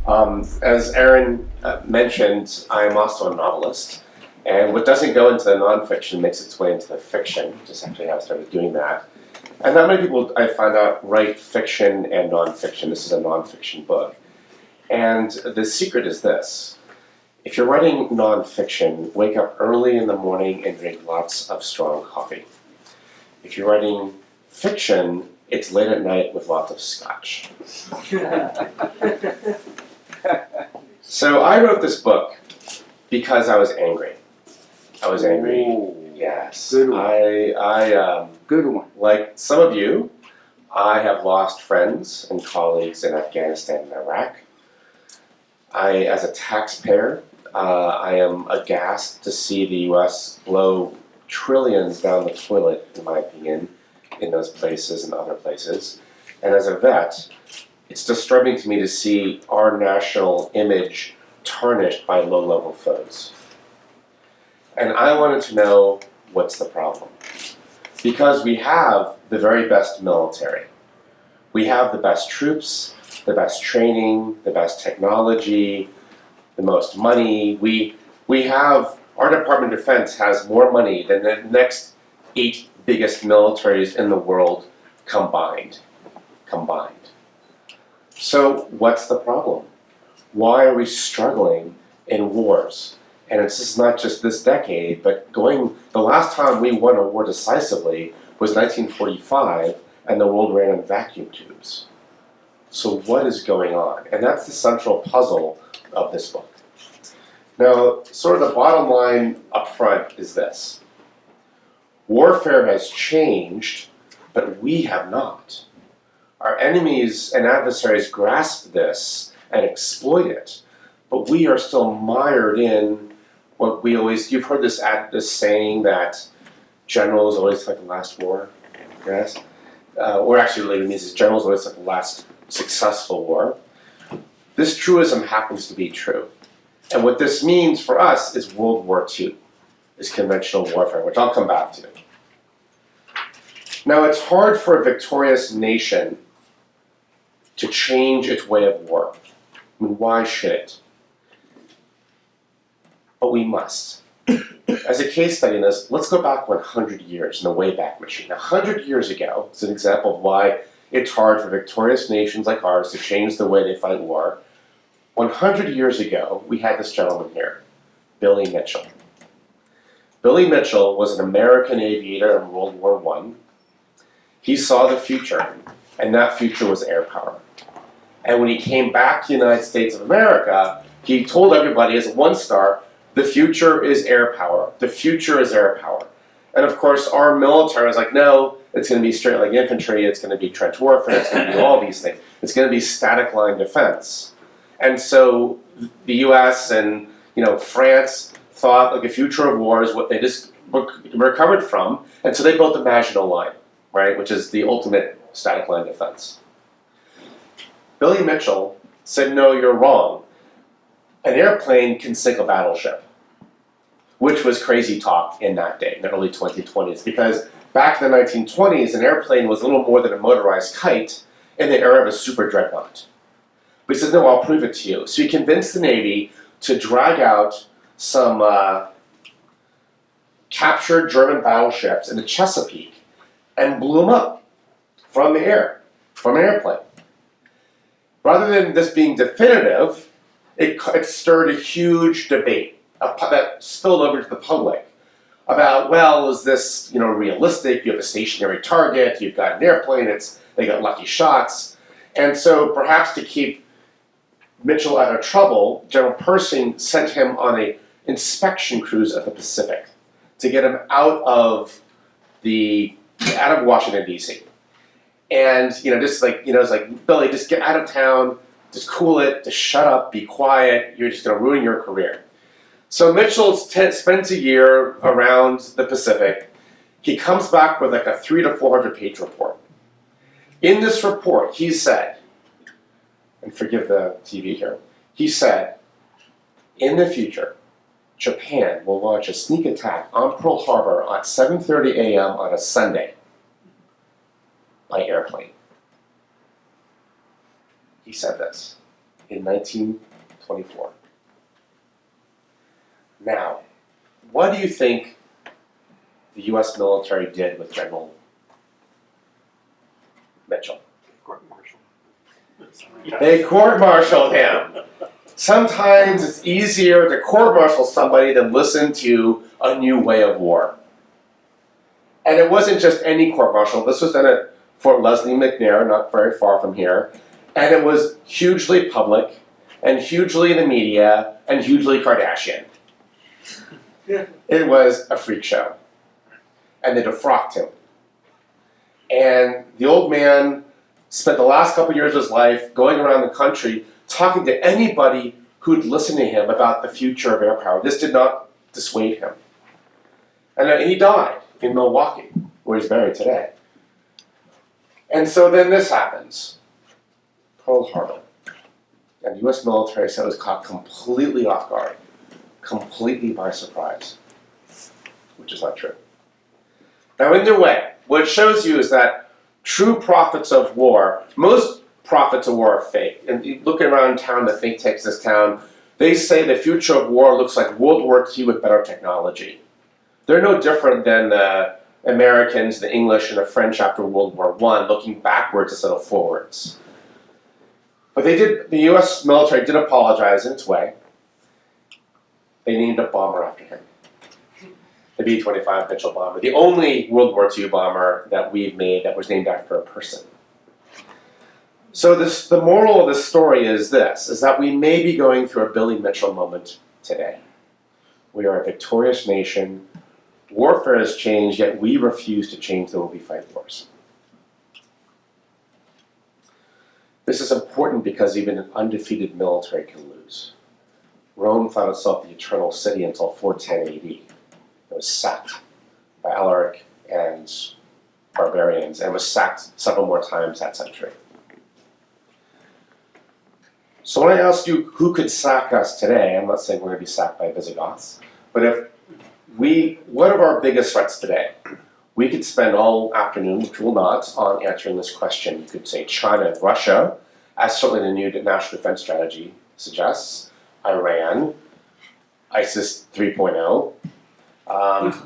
As Aaron mentioned, I'm also a novelist, and what doesn't go into the nonfiction makes its way into the fiction, which is actually how I started doing that. And not many people, I find out, write fiction and nonfiction. This is a nonfiction book. And the secret is this. If you're writing nonfiction, wake up early in the morning and drink lots of strong coffee. If you're writing fiction, it's late at night with lots of scotch. So I wrote this book because I was angry. I was angry. Ooh, yes. Good one. Good one. Like some of you, I have lost friends and colleagues in Afghanistan and Iraq. As a taxpayer, I am aghast to see the U.S. blow trillions down the toilet, in my opinion, in those places and other places. And as a vet, it's disturbing to me to see our national image tarnished by low-level foes. And I wanted to know what's the problem. Because we have the very best military. We have the best troops, the best training, the best technology, the most money. Our Department of Defense has more money than the next 8 biggest militaries in the world combined. So what's the problem? Why are we struggling in wars? And it's just not just this decade, but the last time we won a war decisively was 1945, and the world ran in vacuum tubes. So what is going on? And that's the central puzzle of this book. Now, sort of the bottom line up front is this. Warfare has changed, but we have not. Our enemies and adversaries grasp this and exploit it, but we are still mired in what you've heard this saying that generals always fight the last war, yes? Or actually really means is generals always fight the last successful war. This truism happens to be true. And what this means for us is World War II, is conventional warfare, which I'll come back to. Now, it's hard for a victorious nation to change its way of war. I mean, why should it? But we must. As a case study in this, let's go back 100 years in the Wayback Machine. 100 years ago is an example of why it's hard for victorious nations like ours to change the way they fight war. 100 years ago, we had this gentleman here, Billy Mitchell. Billy Mitchell was an American aviator in World War I. He saw the future, and that future was air power. And when he came back to the United States of America, he told everybody as a one-star, the future is air power. The future is air power. And of course, our military was like, no, it's going to be straight line infantry, it's going to be trench warfare, it's going to be all these things. It's going to be static line defense. And so the U.S. and France thought like the future of war is what they just recovered from, and so they built the Maginot Line, right, which is the ultimate static line defense. Billy Mitchell said, no, you're wrong. An airplane can sink a battleship, which was crazy talk in that day, in the early 2020s, because back in the 1920s, an airplane was little more than a motorized kite in the era of a super dreadnought. But he said, no, I'll prove it to you. So he convinced the Navy to drag out some captured German battleships in the Chesapeake and blew them up from the air, from an airplane. Rather than this being definitive, it stirred a huge debate that spilled over to the public about, well, is this realistic? You have a stationary target, you've got an airplane, they got lucky shots. And so perhaps to keep Mitchell out of trouble, General Pershing sent him on an inspection cruise of the Pacific to get him out of Washington, D.C. And it's like, Billy, just get out of town, just cool it, just shut up, be quiet, you're just going to ruin your career. So Mitchell spends a year around the Pacific. He comes back with like a 300 to 400 page report. In this report, he said, and forgive the TV here, he said, in the future, Japan will launch a sneak attack on Pearl Harbor at 7:30 a.m. on a Sunday by airplane. He said this. in 1924. Now, what do you think the US military did with General Mitchell? Court-martial. They court-martialed him. Sometimes it's easier to court-martial somebody than listen to a new way of war. And it wasn't just any court-martial. This was done at Fort Leslie McNair, not very far from here. And it was hugely public, and hugely in the media, and hugely Kardashian. It was a freak show. And they defrocked him. And the old man spent the last couple years of his life going around the country talking to anybody who'd listen to him about the future of air power. This did not dissuade him. And then he died in Milwaukee, where he's buried today. And so then this happens. Pearl Harbor. And the US military said it was caught completely off guard, completely by surprise, which is not true. Now, either way, what it shows you is that true prophets of war, most prophets of war are fake. And you look around town, the think tanks this town, they say the future of war looks like World War II with better technology. They're no different than the Americans, the English, and the French after World War I, looking backwards instead of forwards. But the US military did apologize in its way. They named a bomber after him. The B-25 Mitchell bomber, the only World War II bomber that we've made that was named after a person. So the moral of this story is this, is that we may be going through a Billy Mitchell moment today. We are a victorious nation. Warfare has changed, yet we refuse to change the way we fight wars. This is important because even an undefeated military can lose. Rome thought itself the eternal city until 410 AD. It was sacked by Alaric and barbarians, and was sacked several more times that century. So when I ask you who could sack us today, I'm not saying we're going to be sacked by Visigoths, but what are our biggest threats today? We could spend all afternoon, which we will not, on answering this question. You could say China and Russia, as certainly the new national defense strategy suggests, Iran, ISIS 3.0.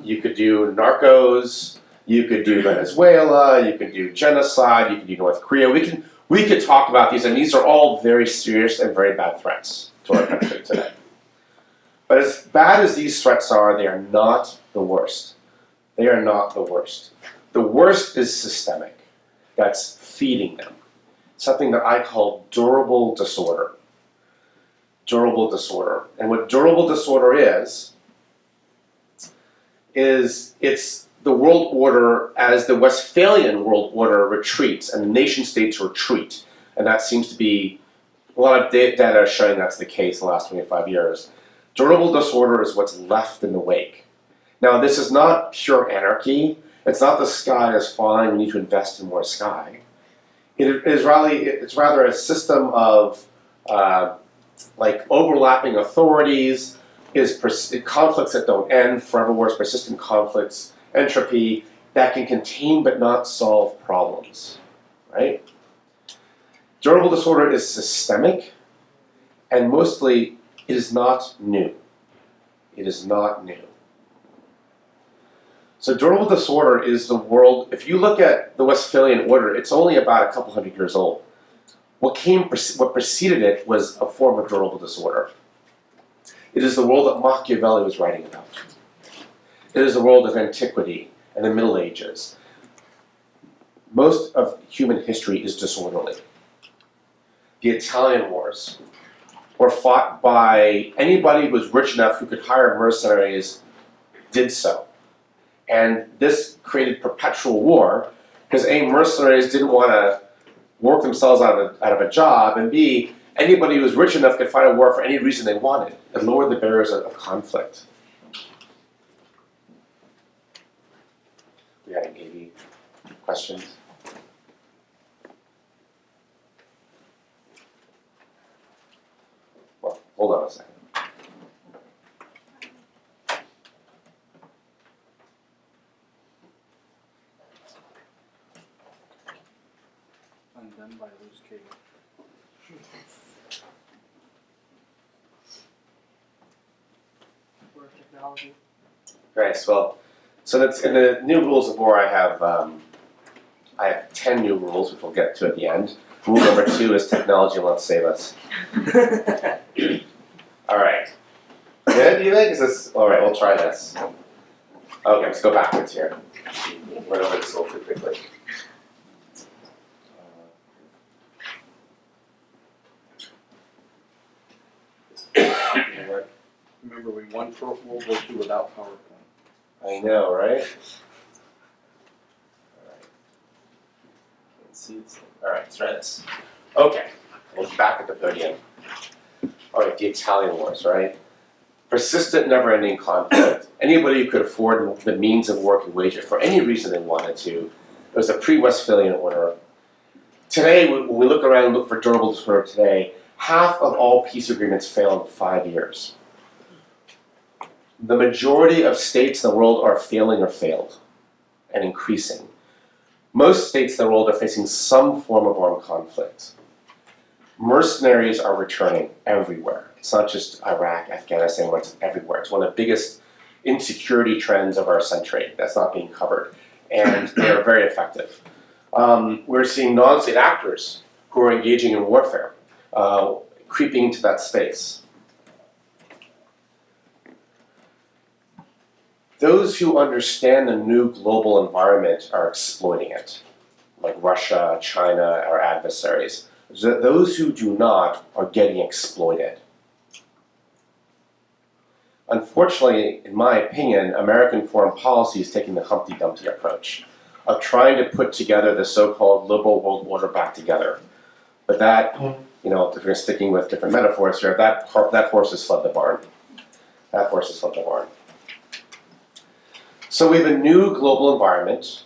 You could do narcos, you could do Venezuela, you could do genocide, you could do North Korea. We could talk about these, and these are all very serious and very bad threats to our country today. But as bad as these threats are, they are not the worst. They are not the worst. The worst is systemic. That's feeding them. Something that I call durable disorder. Durable disorder. And what durable disorder is it's the world order as the Westphalian world order retreats and the nation states retreat. And that seems to be a lot of data showing that's the case in the last 25 years. Durable disorder is what's left in the wake. Now, this is not pure anarchy. It's not the sky is falling, we need to invest in more sky. It's rather a system of overlapping authorities, conflicts that don't end, forever worse, persistent conflicts, entropy that can contain but not solve problems, right? Durable disorder is systemic, and mostly it is not new. It is not new. So durable disorder is the world, if you look at the Westphalian order, it's only about a couple hundred years old. What preceded it was a form of durable disorder. It is the world that Machiavelli was writing about. It is the world of antiquity and the Middle Ages. Most of human history is disorderly. The Italian wars were fought by anybody who was rich enough who could hire mercenaries, did so. And this created perpetual war because A, mercenaries didn't want to work themselves out of a job, and B, anybody who was rich enough could fight a war for any reason they wanted. It lowered the barriers of conflict. We had any questions? Well, hold on a second. Undone by loose cable. technology. Nice. Well, so that's in the new rules of war. I have 10 new rules, which we'll get to at the end. Rule number 2 is technology won't save us. All right. Good, do you think? Is this all right? We'll try this. Okay, let's go backwards here. Went over this a little too quickly. Remember, we won World War II without PowerPoint. I know, right? Alright. Let's see. Alright, let's try this. Okay, we're back at the podium. Alright, the Italian Wars, right? Persistent, never-ending conflict. Anybody who could afford the means of war could wage it for any reason they wanted to. It was a pre-Westphalian order. Today, when we look around and look for durable disorder today, half of all peace agreements fail in 5 years. The majority of states in the world are failing or failed, and increasing. Most states in the world are facing some form of armed conflict. Mercenaries are returning everywhere. It's not just Iraq, Afghanistan, it's everywhere. It's one of the biggest insecurity trends of our century that's not being covered, and they are very effective. We're seeing non-state actors who are engaging in warfare, creeping into that space. Those who understand the new global environment are exploiting it, like Russia, China, our adversaries. Those who do not are getting exploited. Unfortunately, in my opinion, American foreign policy is taking the Humpty Dumpty approach of trying to put together the so-called liberal world order back together. But that, if you're sticking with different metaphors here, that horse has fled the barn. That horse has fled the barn. So we have a new global environment,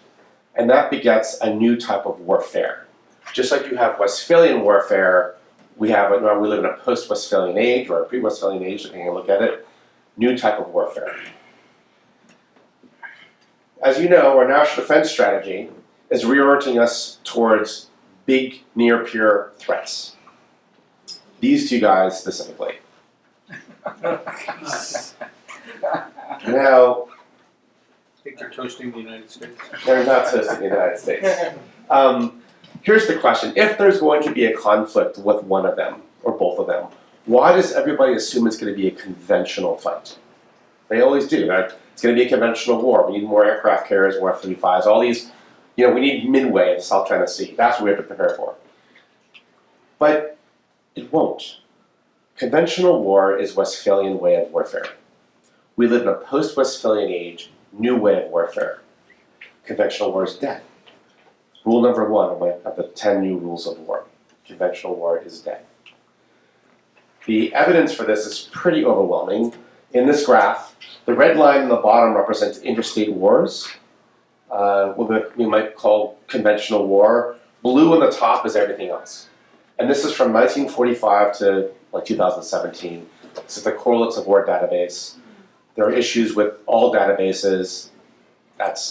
and that begets a new type of warfare. Just like you have Westphalian warfare, we live in a post-Westphalian age, or a pre-Westphalian age, depending on how you look at it, new type of warfare. As you know, our national defense strategy is reorienting us towards big, near-peer threats. These two guys specifically. Now, I think they're toasting the United States. they're not toasting the United States. Here's the question. If there's going to be a conflict with one of them, or both of them, why does everybody assume it's going to be a conventional fight? They always do, right? It's going to be a conventional war. We need more aircraft carriers, more F-35s, all these, we need Midway in the South China Sea. That's what we have to prepare for. But it won't. Conventional war is Westphalian way of warfare. We live in a post-Westphalian age, new way of warfare. Conventional war is dead. Rule number 1 of the 10 new rules of war. Conventional war is dead. The evidence for this is pretty overwhelming. In this graph, the red line in the bottom represents interstate wars, what we might call conventional war. Blue on the top is everything else. And this is from 1945 to 2017. This is the Correlates of War database. There are issues with all databases.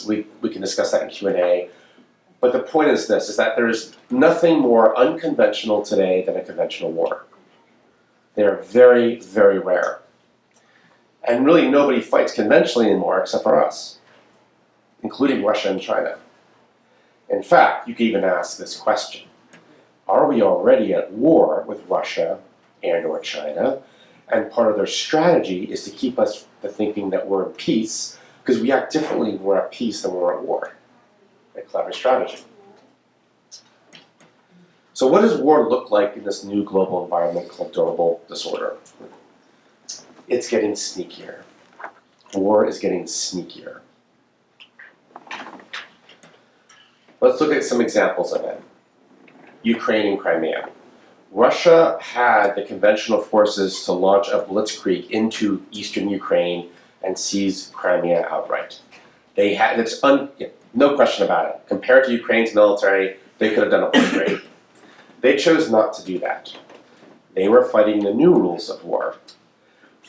We can discuss that in Q&A. But the point is this, is that there's nothing more unconventional today than a conventional war. They are very, very rare. And really nobody fights conventionally anymore except for us, including Russia and China. In fact, you could even ask this question. Are we already at war with Russia and or China? And part of their strategy is to keep us to thinking that we're in peace, because we act differently when we're at peace than when we're at war. A clever strategy. So what does war look like in this new global environment called durable disorder? It's getting sneakier. War is getting sneakier. Let's look at some examples of it. Ukraine and Crimea. Russia had the conventional forces to launch a blitzkrieg into eastern Ukraine and seize Crimea outright. They had, no question about it. Compared to Ukraine's military, they could have done it great. They chose not to do that. They were fighting the new rules of war.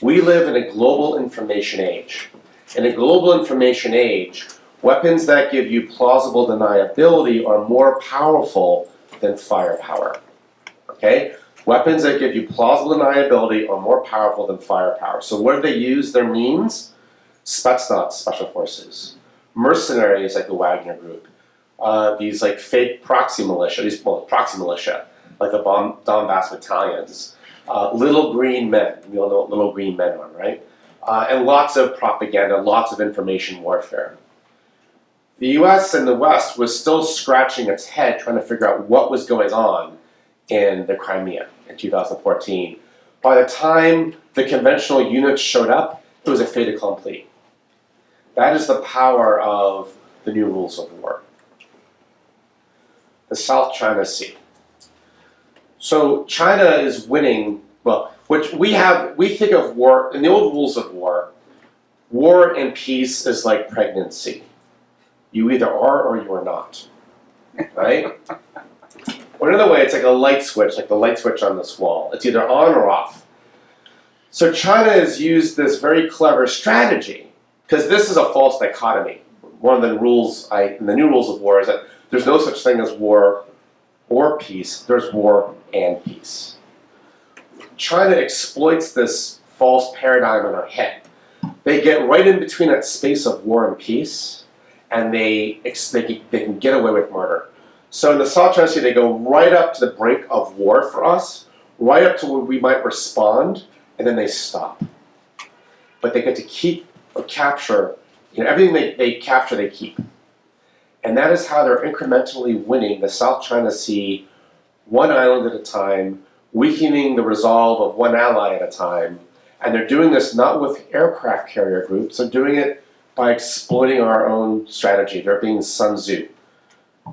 We live in a global information age. In a global information age, weapons that give you plausible deniability are more powerful than firepower. Okay? Weapons that give you plausible deniability are more powerful than firepower. So what do they use their means? Spetsnaz, special forces, mercenaries like the Wagner Group, these like fake proxy militia, proxy militia, like the Donbass battalions, little green men, we all know what little green men are, right? And lots of propaganda, lots of information warfare. The US and the West was still scratching its head trying to figure out what was going on in the Crimea in 2014. By the time the conventional units showed up, it was a fait accompli. That is the power of the new rules of war. The South China Sea. So China is winning, well, which we think of war, in the old rules of war and peace is like pregnancy. You either are or you are not, right? Or another way, it's like a light switch, like the light switch on this wall. It's either on or off. So China has used this very clever strategy, because this is a false dichotomy. One of the rules, in the new rules of war, is that there's no such thing as war or peace, there's war and peace. China exploits this false paradigm in our head. They get right in between that space of war and peace, and they can get away with murder. So in the South China Sea, they go right up to the brink of war for us, right up to where we might respond, and then they stop. But they get to keep or capture, everything they capture, they keep. And that is how they're incrementally winning the South China Sea, one island at a time, weakening the resolve of one ally at a time. And they're doing this not with aircraft carrier groups, they're doing it by exploiting our own strategy. They're being Sun Tzu.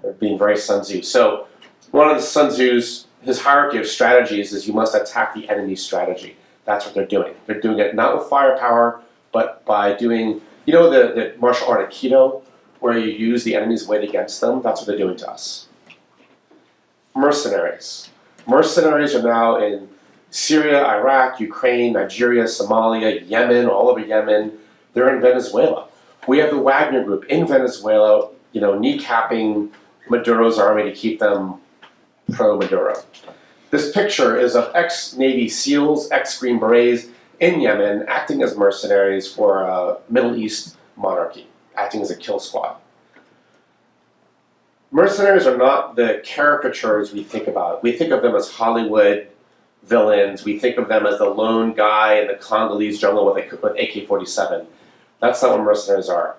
They're being very Sun Tzu. So one of the Sun Tzu's, his hierarchy of strategies is you must attack the enemy's strategy. That's what they're doing. They're doing it not with firepower, but by doing, the martial art Aikido, where you use the enemy's weight against them. That's what they're doing to us. Mercenaries. Mercenaries are now in Syria, Iraq, Ukraine, Nigeria, Somalia, Yemen, all over Yemen. They're in Venezuela. We have the Wagner Group in Venezuela, kneecapping Maduro's army to keep them pro-Maduro. This picture is of ex-Navy SEALs, ex-Green Berets in Yemen acting as mercenaries for a Middle East monarchy, acting as a kill squad. Mercenaries are not the caricatures we think about. We think of them as Hollywood villains. We think of them as the lone guy in the Congolese jungle with AK-47. That's not what mercenaries are.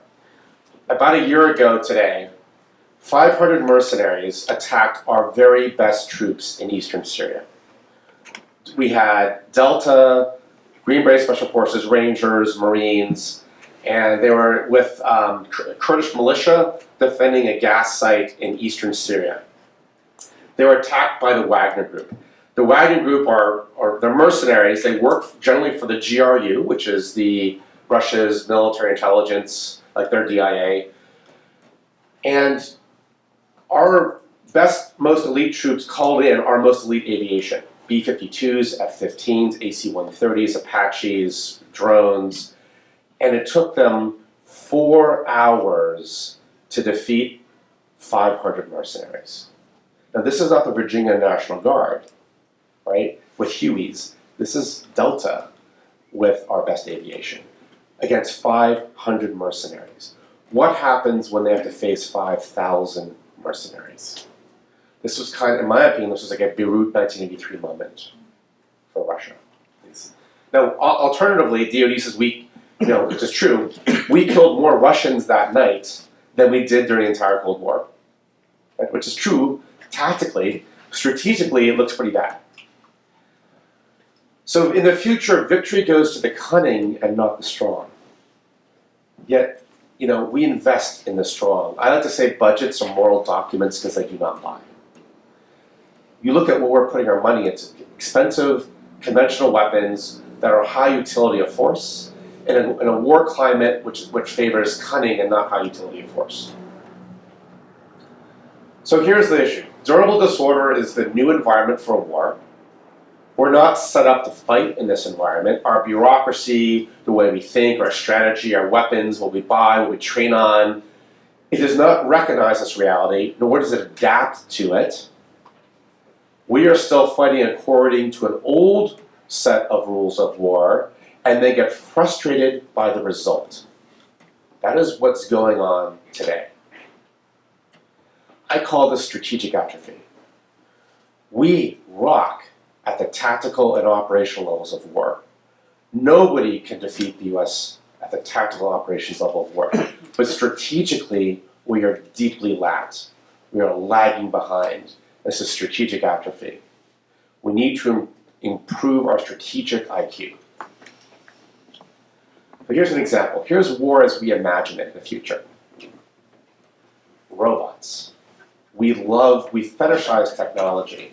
About a year ago today, 500 mercenaries attacked our very best troops in eastern Syria. We had Delta, Green Beret Special Forces, Rangers, Marines, and they were with Kurdish militia defending a gas site in eastern Syria. They were attacked by the Wagner Group. The Wagner Group they're mercenaries. They work generally for the GRU, which is Russia's military intelligence, like their DIA. And our best, most elite troops called in our most elite aviation. B-52s, F-15s, AC-130s, Apaches, drones. And it took them 4 hours to defeat 500 mercenaries. Now this is not the Virginia National Guard, right, with Hueys. This is Delta with our best aviation against 500 mercenaries. What happens when they have to face 5,000 mercenaries? This was in my opinion, this was like a Beirut 1983 moment for Russia. Now, alternatively, DoD says which is true, we killed more Russians that night than we did during the entire Cold War, right? Which is true tactically. Strategically, it looks pretty bad. So in the future, victory goes to the cunning and not the strong. Yet, we invest in the strong. I like to say budgets are moral documents because they do not lie. You look at what we're putting our money into: expensive, conventional weapons that are high utility of force, in a war climate which favors cunning and not high utility of force. So here's the issue. Durable disorder is the new environment for war. We're not set up to fight in this environment. Our bureaucracy, the way we think, our strategy, our weapons, what we buy, what we train on, it does not recognize this reality, nor does it adapt to it. We are still fighting according to an old set of rules of war, and they get frustrated by the result. That is what's going on today. I call this strategic atrophy. We rock at the tactical and operational levels of war. Nobody can defeat the US at the tactical operations level of war. But strategically, we are deeply lagged. We are lagging behind. This is strategic atrophy. We need to improve our strategic IQ. But here's an example. Here's war as we imagine it in the future. Robots. We fetishize technology.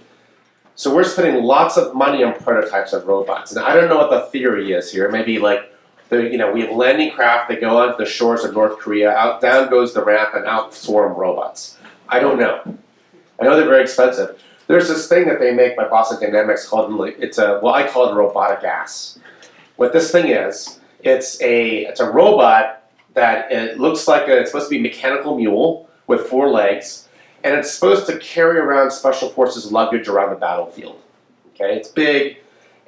So we're spending lots of money on prototypes of robots. And I don't know what the theory is here. Maybe like, we have landing craft that go onto the shores of North Korea, down goes the ramp, and out swarm robots. I don't know. I know they're very expensive. There's this thing that they make by Boston Dynamics called, I call it robotic ass. What this thing is, it's a robot that it looks like it's supposed to be a mechanical mule with 4 legs, and it's supposed to carry around Special Forces luggage around the battlefield. Okay, it's big,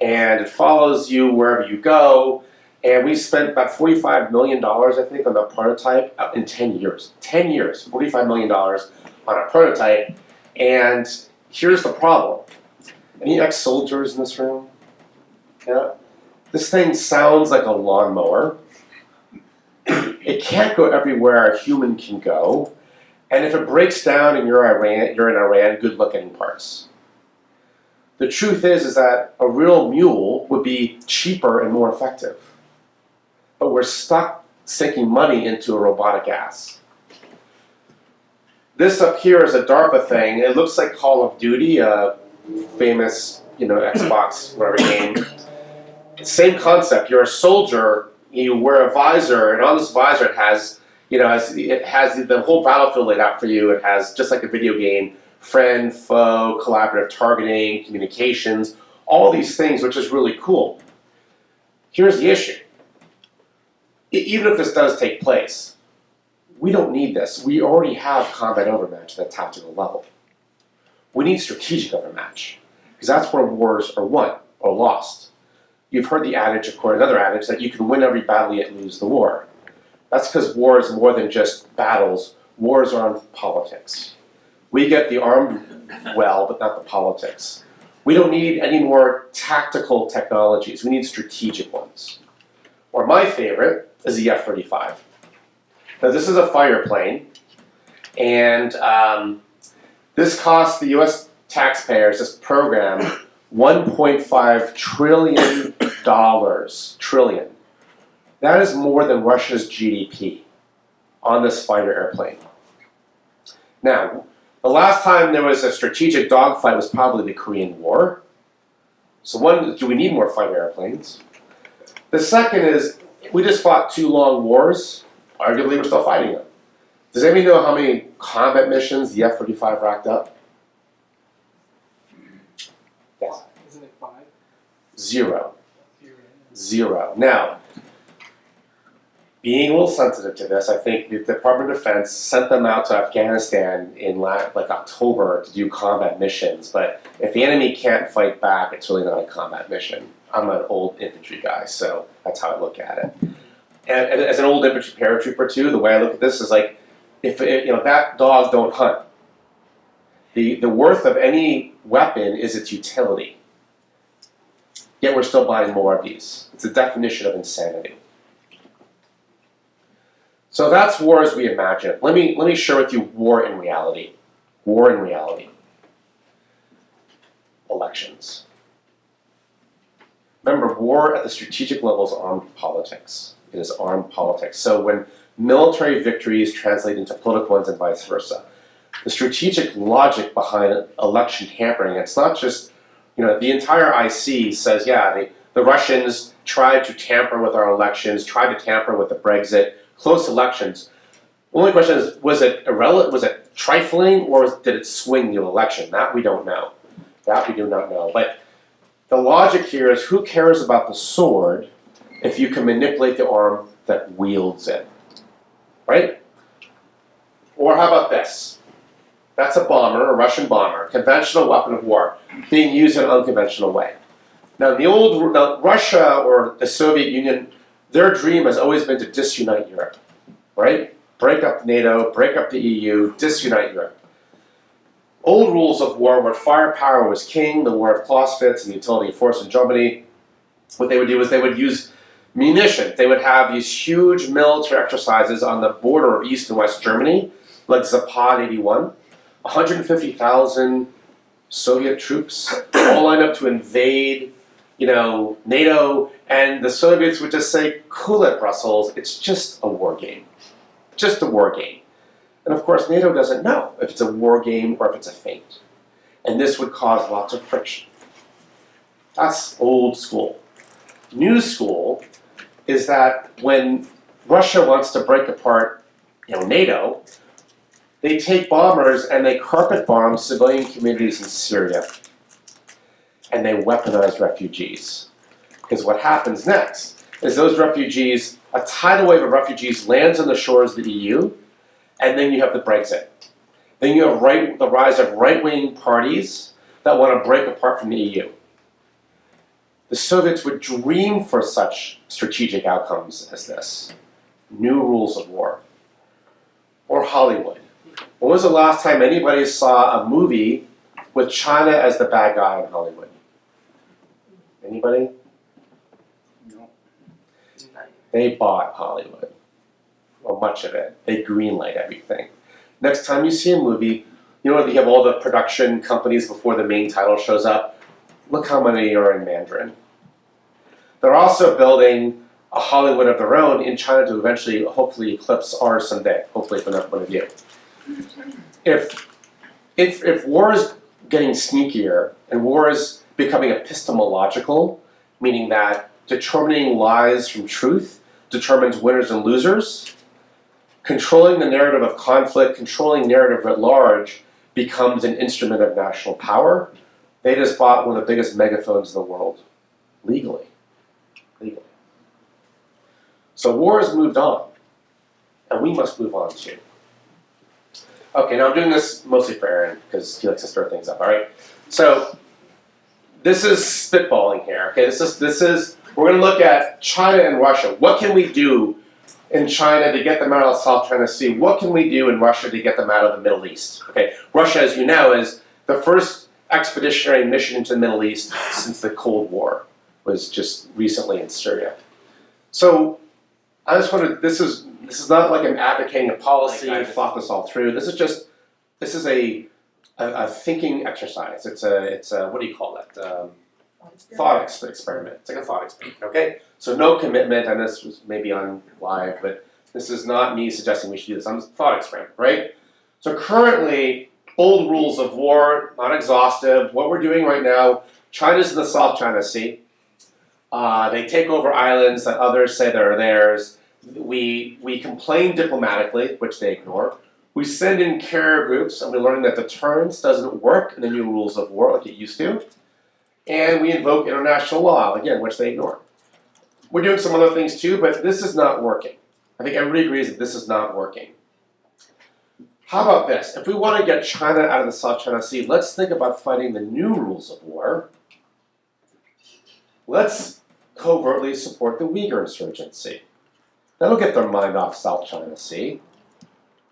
and it follows you wherever you go, and we spent about $45 million, I think, on the prototype in 10 years. 10 years, $45 million on a prototype, and here's the problem. Any ex-soldiers in this room? Yeah? This thing sounds like a lawnmower. It can't go everywhere a human can go. And if it breaks down and you're in Iran, good luck getting parts. The truth is that a real mule would be cheaper and more effective. But we're stuck sinking money into a robotic ass. This up here is a DARPA thing. It looks like Call of Duty, a famous, Xbox, whatever game. Same concept. You're a soldier, you wear a visor, and on this visor it has the whole battlefield laid out for you. It has, just like a video game, friend, foe, collaborative targeting, communications, all these things, which is really cool. Here's the issue. Even if this does take place, we don't need this. We already have combat overmatch at a tactical level. We need strategic overmatch, because that's where wars are won or lost. You've heard the adage, of course, another adage, that you can win every battle yet lose the war. That's because war is more than just battles. Wars are on politics. We get the armed well, but not the politics. We don't need any more tactical technologies. We need strategic ones. Or my favorite is the F-35. Now this is a fighter plane, and this costs the US taxpayers, this program, $1.5 trillion. Trillion. That is more than Russia's GDP on this fighter airplane. Now, the last time there was a strategic dogfight was probably the Korean War. So do we need more fighter airplanes? The second is, we just fought 2 long wars. Arguably, we're still fighting them. Does anybody know how many combat missions the F-35 racked up? Yes. Isn't it 5? 0. 0. Now, being a little sensitive to this, I think the Department of Defense sent them out to Afghanistan in October to do combat missions. But if the enemy can't fight back, it's really not a combat mission. I'm an old infantry guy, so that's how I look at it. And as an old infantry paratrooper too, the way I look at this is like, if that dog don't hunt. The worth of any weapon is its utility. Yet we're still buying more of these. It's the definition of insanity. So that's war as we imagine it. Let me share with you war in reality. War in reality. Elections. Remember, war at the strategic level is armed politics. It is armed politics. So when military victories translate into political ones and vice versa, the strategic logic behind election tampering, it's not just, the entire IC says, yeah, the Russians tried to tamper with our elections, tried to tamper with the Brexit, close elections. The only question is, was it irrelevant, was it trifling, or did it swing the election? That we don't know. That we do not know. But the logic here is, who cares about the sword if you can manipulate the arm that wields it? Right? Or how about this? That's a bomber, a Russian bomber, conventional weapon of war, being used in an unconventional way. Now, Russia or the Soviet Union, their dream has always been to disunite Europe. right? Break up NATO, break up the EU, disunite Europe. Old rules of war where firepower was king, the war of Clausewitz and the utility of force in Germany. What they would do is they would use munitions. They would have these huge military exercises on the border of East and West Germany, like Zapad 81. 150,000 Soviet troops all lined up to invade, NATO, and the Soviets would just say, cool it, Brussels, it's just a war game. Just a war game. And of course, NATO doesn't know if it's a war game or if it's a feint. And this would cause lots of friction. That's old school. New school is that when Russia wants to break apart, NATO, they take bombers and they carpet bomb civilian communities in Syria. And they weaponize refugees. Because what happens next is those refugees, a tidal wave of refugees lands on the shores of the EU, and then you have the Brexit. Then you have the rise of right-wing parties that want to break apart from the EU. The Soviets would dream for such strategic outcomes as this. New rules of war. Or Hollywood. When was the last time anybody saw a movie with China as the bad guy in Hollywood? Anybody? No. They bought Hollywood. Well, much of it. They greenlight everything. Next time you see a movie, you have all the production companies before the main title shows up. Look how many are in Mandarin. They're also building a Hollywood of their own in China to eventually, hopefully, eclipse ours someday. Hopefully, from that point of view. If war is getting sneakier and war is becoming epistemological, meaning that determining lies from truth determines winners and losers, controlling the narrative of conflict, controlling narrative at large becomes an instrument of national power. They just bought one of the biggest megaphones in the world, legally. So war has moved on, and we must move on too. Okay, now I'm doing this mostly for Aaron, because he likes to stir things up, all right? So this is spitballing here, okay? This is we're going to look at China and Russia. What can we do in China to get them out of the South China Sea? What can we do in Russia to get them out of the Middle East? Okay, Russia, as you know, is the first expeditionary mission into the Middle East since the Cold War, was just recently in Syria. So I just wanted, this is not like I'm advocating a policy, thought this all through. This is a thinking exercise. It's a what do you call it? Thought experiment. It's like a thought experiment, okay? So no commitment, and this was maybe on live, but this is not me suggesting we should do this. I'm a thought experiment, right? So currently, old rules of war, not exhaustive. What we're doing right now, China's in the South China Sea. They take over islands that others say that are theirs. We complain diplomatically, which they ignore. We send in carrier groups, and we learn that deterrence doesn't work in the new rules of war like it used to. And we invoke international law, again, which they ignore. We're doing some other things too, but this is not working. I think everybody agrees that this is not working. How about this? If we want to get China out of the South China Sea, let's think about fighting the new rules of war. Let's covertly support the Uyghur insurgency. That'll get their mind off South China Sea.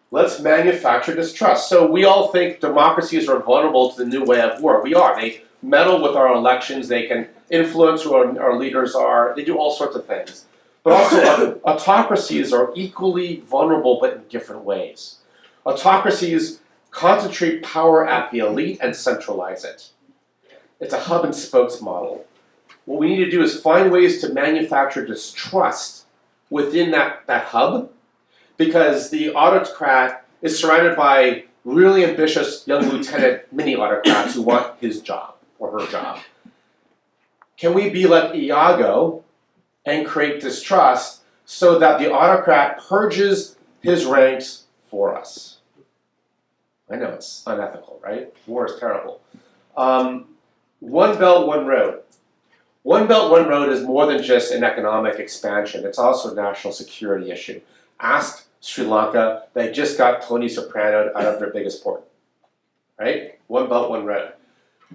Let's manufacture distrust. So we all think democracies are vulnerable to the new way of war. We are. They meddle with our elections. They can influence who our leaders are. They do all sorts of things. But also, autocracies are equally vulnerable, but in different ways. Autocracies concentrate power at the elite and centralize it. It's a hub and spokes model. What we need to do is find ways to manufacture distrust within that hub, because the autocrat is surrounded by really ambitious young lieutenant mini autocrats who want his job or her job. Can we be like Iago and create distrust so that the autocrat purges his ranks for us? I know it's unethical, right? War is terrible. One Belt, One Road. One Belt, One Road is more than just an economic expansion. It's also a national security issue. Ask Sri Lanka. They just got Tony Soprano out of their biggest port. Right? One Belt, One Road.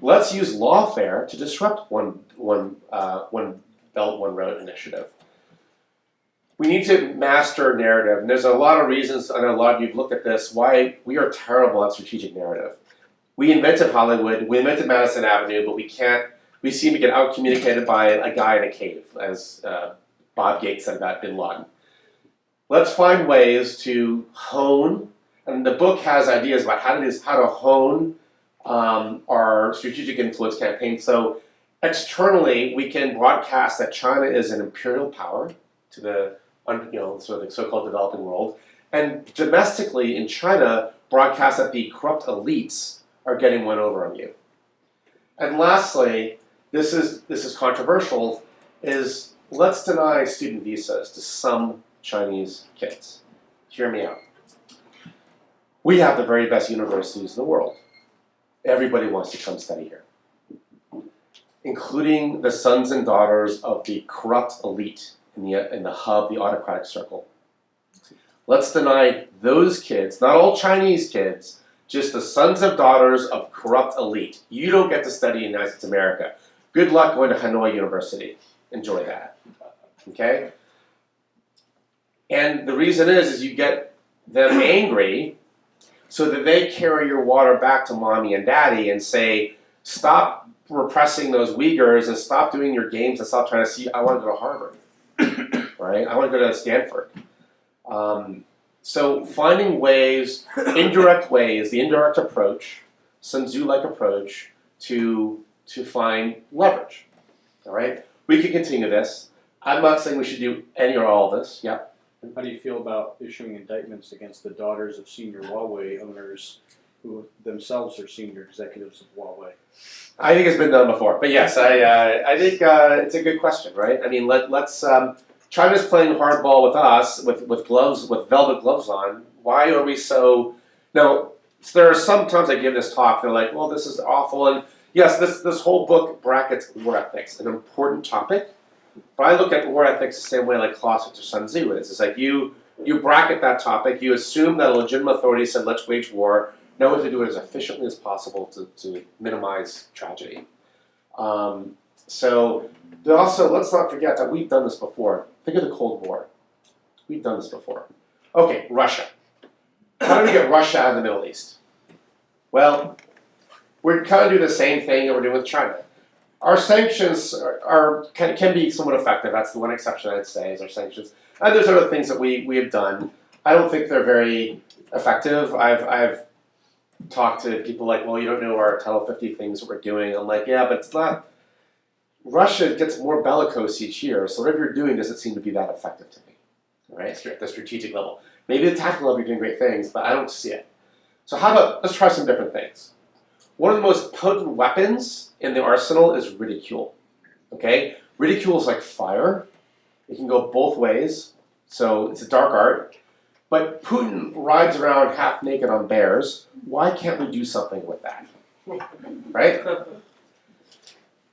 Let's use lawfare to disrupt one Belt, One Road initiative. we need to master narrative. And there's a lot of reasons, I know a lot of you have looked at this, why we are terrible at strategic narrative. We invented Hollywood, we invented Madison Avenue, but we seem to get out-communicated by a guy in a cave, as Bob Gates said about Bin Laden. Let's find ways to hone, and the book has ideas about how to hone our strategic influence campaign. So externally, we can broadcast that China is an imperial power to the sort of the so-called developing world, and domestically in China, broadcast that the corrupt elites are getting one over on you. And lastly, this is controversial, is let's deny student visas to some Chinese kids. Hear me out. We have the very best universities in the world. Everybody wants to come study here, including the sons and daughters of the corrupt elite in the hub, the autocratic circle. Let's deny those kids, not all Chinese kids, just the sons and daughters of corrupt elite. You don't get to study in the United States of America. Good luck going to Hanoi University. Enjoy that. Okay? And the reason is you get them angry so that they carry your water back to mommy and daddy and say, stop repressing those Uyghurs and stop doing your games and stop trying to see, I want to go to Harvard. Right? I want to go to Stanford. So finding ways, indirect ways, the indirect approach, Sun Tzu-like approach to find leverage. All right? We can continue this. I'm not saying we should do any or all of this. Yep. How do you feel about issuing indictments against the daughters of senior Huawei owners who themselves are senior executives of Huawei? I think it's been done before, but yes, I think it's a good question, right? I mean, let's China's playing hardball with us with gloves, with velvet gloves on. Why are we so? Now, there are sometimes I give this talk. They're like, well, this is awful, and yes, this whole book brackets war ethics, an important topic. But I look at war ethics the same way like Clausewitz or Sun Tzu is. It's like you bracket that topic, you assume that a legitimate authority said let's wage war, know what to do it as efficiently as possible to minimize tragedy. So also, let's not forget that we've done this before. Think of the Cold War. We've done this before. Okay, Russia. How do we get Russia out of the Middle East? Well, we're kind of doing the same thing that we're doing with China. Our sanctions can be somewhat effective. That's the one exception I'd say is our sanctions. And there's other things that we have done. I don't think they're very effective. I've talked to people like, well, you don't know our Title 50 things that we're doing. I'm like, yeah, but it's not. Russia gets more bellicose each year, so whatever you're doing doesn't seem to be that effective to me. All right, at the strategic level. Maybe the tactical level you're doing great things, but I don't see it. So how about, let's try some different things. One of the most potent weapons in the arsenal is ridicule. Okay? Ridicule is like fire. It can go both ways, so it's a dark art. But Putin rides around half naked on bears. Why can't we do something with that? Right?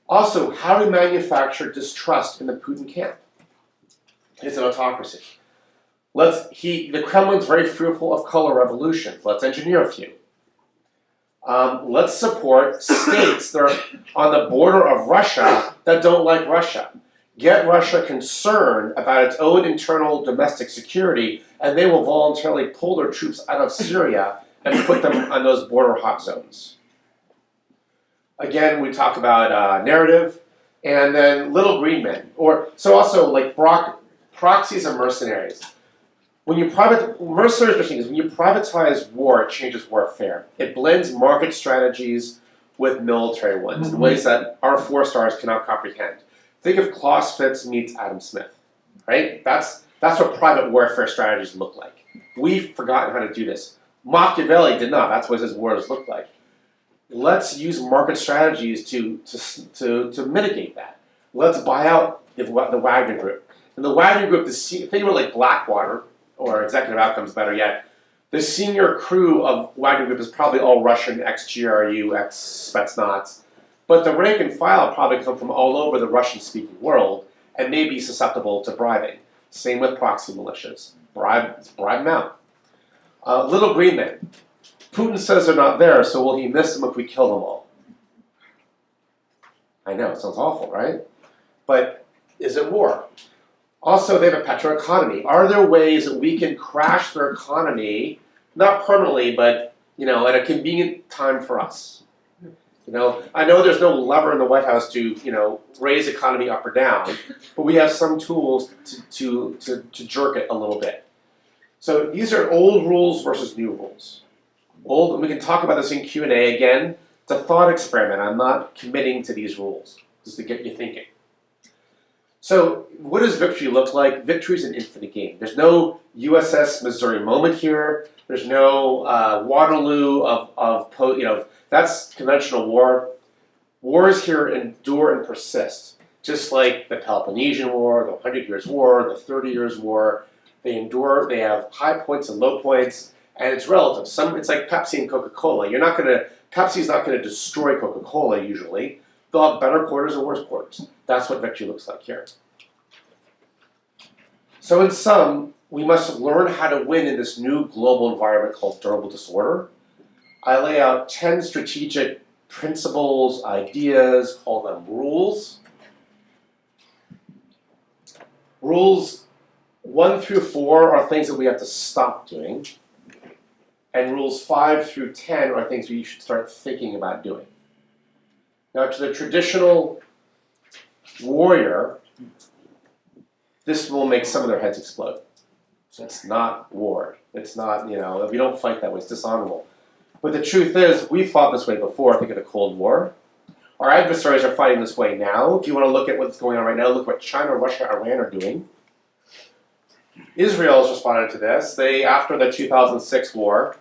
Also, how to manufacture distrust in the Putin camp. It's an autocracy. The Kremlin's very fearful of color revolutions. Let's engineer a few. Let's support states that are on the border of Russia that don't like Russia. Get Russia concerned about its own internal domestic security, and they will voluntarily pull their troops out of Syria and put them on those border hot zones. Again, we talk about narrative, and then little green men. So also like proxies and mercenaries. When you privatize war, it changes warfare. It blends market strategies with military ones in ways that our 4 stars cannot comprehend. Think of Clausewitz meets Adam Smith, right? That's what private warfare strategies look like. We've forgotten how to do this. Machiavelli did not. That's what his wars looked like. Let's use market strategies to mitigate that. Let's buy out the Wagner Group. And the Wagner Group, think of it like Blackwater, or Executive Outcomes, better yet. The senior crew of Wagner Group is probably all Russian, ex-GRU, ex-Spetsnaz. But the rank and file probably come from all over the Russian-speaking world and may be susceptible to bribing. Same with proxy militias. Bribe them out. Little green men. Putin says they're not there, so will he miss them if we kill them all? I know, it sounds awful, right? But is it war? Also, they have a petro economy. Are there ways that we can crash their economy, not permanently, but at a convenient time for us? I know there's no lever in the White House to raise economy up or down, but we have some tools to jerk it a little bit. So these are old rules versus new rules. Old, and we can talk about this in Q&A again. It's a thought experiment. I'm not committing to these rules, just to get you thinking. So what does victory look like? Victory is an infinite game. There's no USS Missouri moment here. There's no Waterloo that's conventional war. Wars here endure and persist, just like the Peloponnesian War, the 100 Years' War, the 30 Years' War. They endure. They have high points and low points, and it's relative. It's like Pepsi and Coca-Cola. Pepsi's not going to destroy Coca-Cola usually. They'll have better quarters and worse quarters. That's what victory looks like here. So in sum, we must learn how to win in this new global environment called durable disorder. I lay out 10 strategic principles, ideas, call them rules. Rules 1 through 4 are things that we have to stop doing. And rules 5 through 10 are things we should start thinking about doing. Now, to the traditional warrior, this will make some of their heads explode. So it's not war. It's not, if you don't fight that way, it's dishonorable. But the truth is, we fought this way before. Think of the Cold War. Our adversaries are fighting this way now. If you want to look at what's going on right now, look what China, Russia, Iran are doing. Israel has responded to this. After the 2006 war,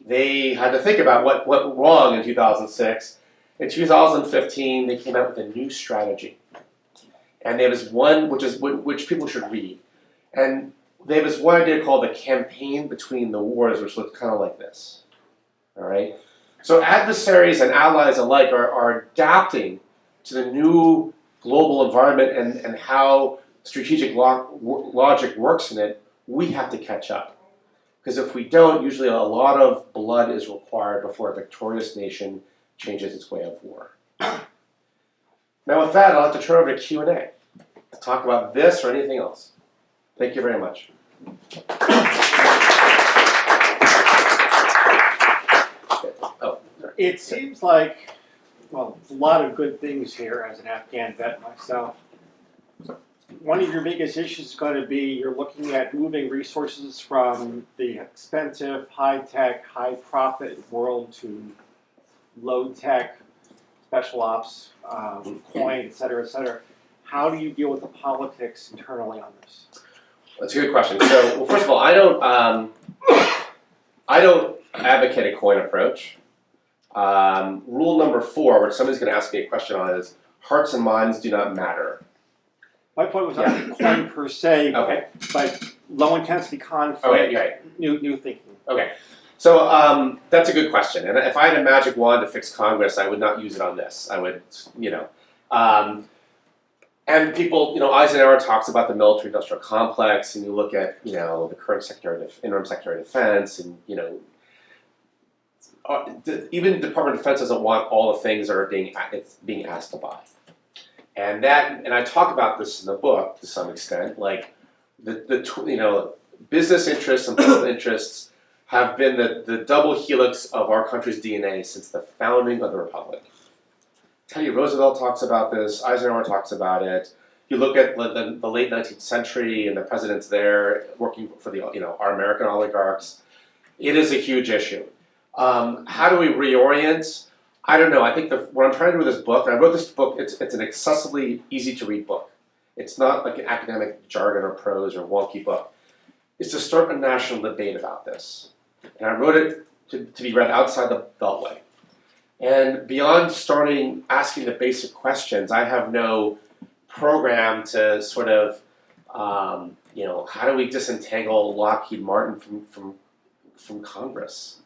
they had to think about what went wrong in 2006. In 2015, they came out with a new strategy. And there was one, which people should read. And there was one idea called the campaign between the wars, which looked kind of like this. All right? So adversaries and allies alike are adapting to the new global environment and how strategic logic works in it. We have to catch up. Because if we don't, usually a lot of blood is required before a victorious nation changes its way of war. Now with that, I'll have to turn over to Q&A to talk about this or anything else. Thank you very much. It seems like, a lot of good things here as an Afghan vet myself. One of your biggest issues is going to be you're looking at moving resources from the expensive, high-tech, high-profit world to low-tech, special ops, coin, et cetera, et cetera. How do you deal with the politics internally on this? That's a good question. So, well, first of all, I don't advocate a coin approach. Rule number 4, which somebody's going to ask me a question on, is hearts and minds do not matter. My point was not the coin per se, Okay. but low intensity conflict, Okay, right. new thinking. Okay. So that's a good question. And if I had a magic wand to fix Congress, I would not use it on this. I would, and people, Eisenhower talks about the military-industrial complex, and you look at, the current interim Secretary of Defense, and, even the Department of Defense doesn't want all the things that are being asked to buy. And I talk about this in the book to some extent, like the business interests and personal interests have been the double helix of our country's DNA since the founding of the Republic. Teddy Roosevelt talks about this, Eisenhower talks about it. You look at the late 19th century and the presidents there working for our American oligarchs. It is a huge issue. How do we reorient? I don't know. I think what I'm trying to do with this book, and I wrote this book, it's an accessibly easy to read book. It's not like an academic jargon or prose or wonky book. It's to start a national debate about this. And I wrote it to be read outside the Beltway. And beyond asking the basic questions, I have no program to sort of, how do we disentangle Lockheed Martin from Congress?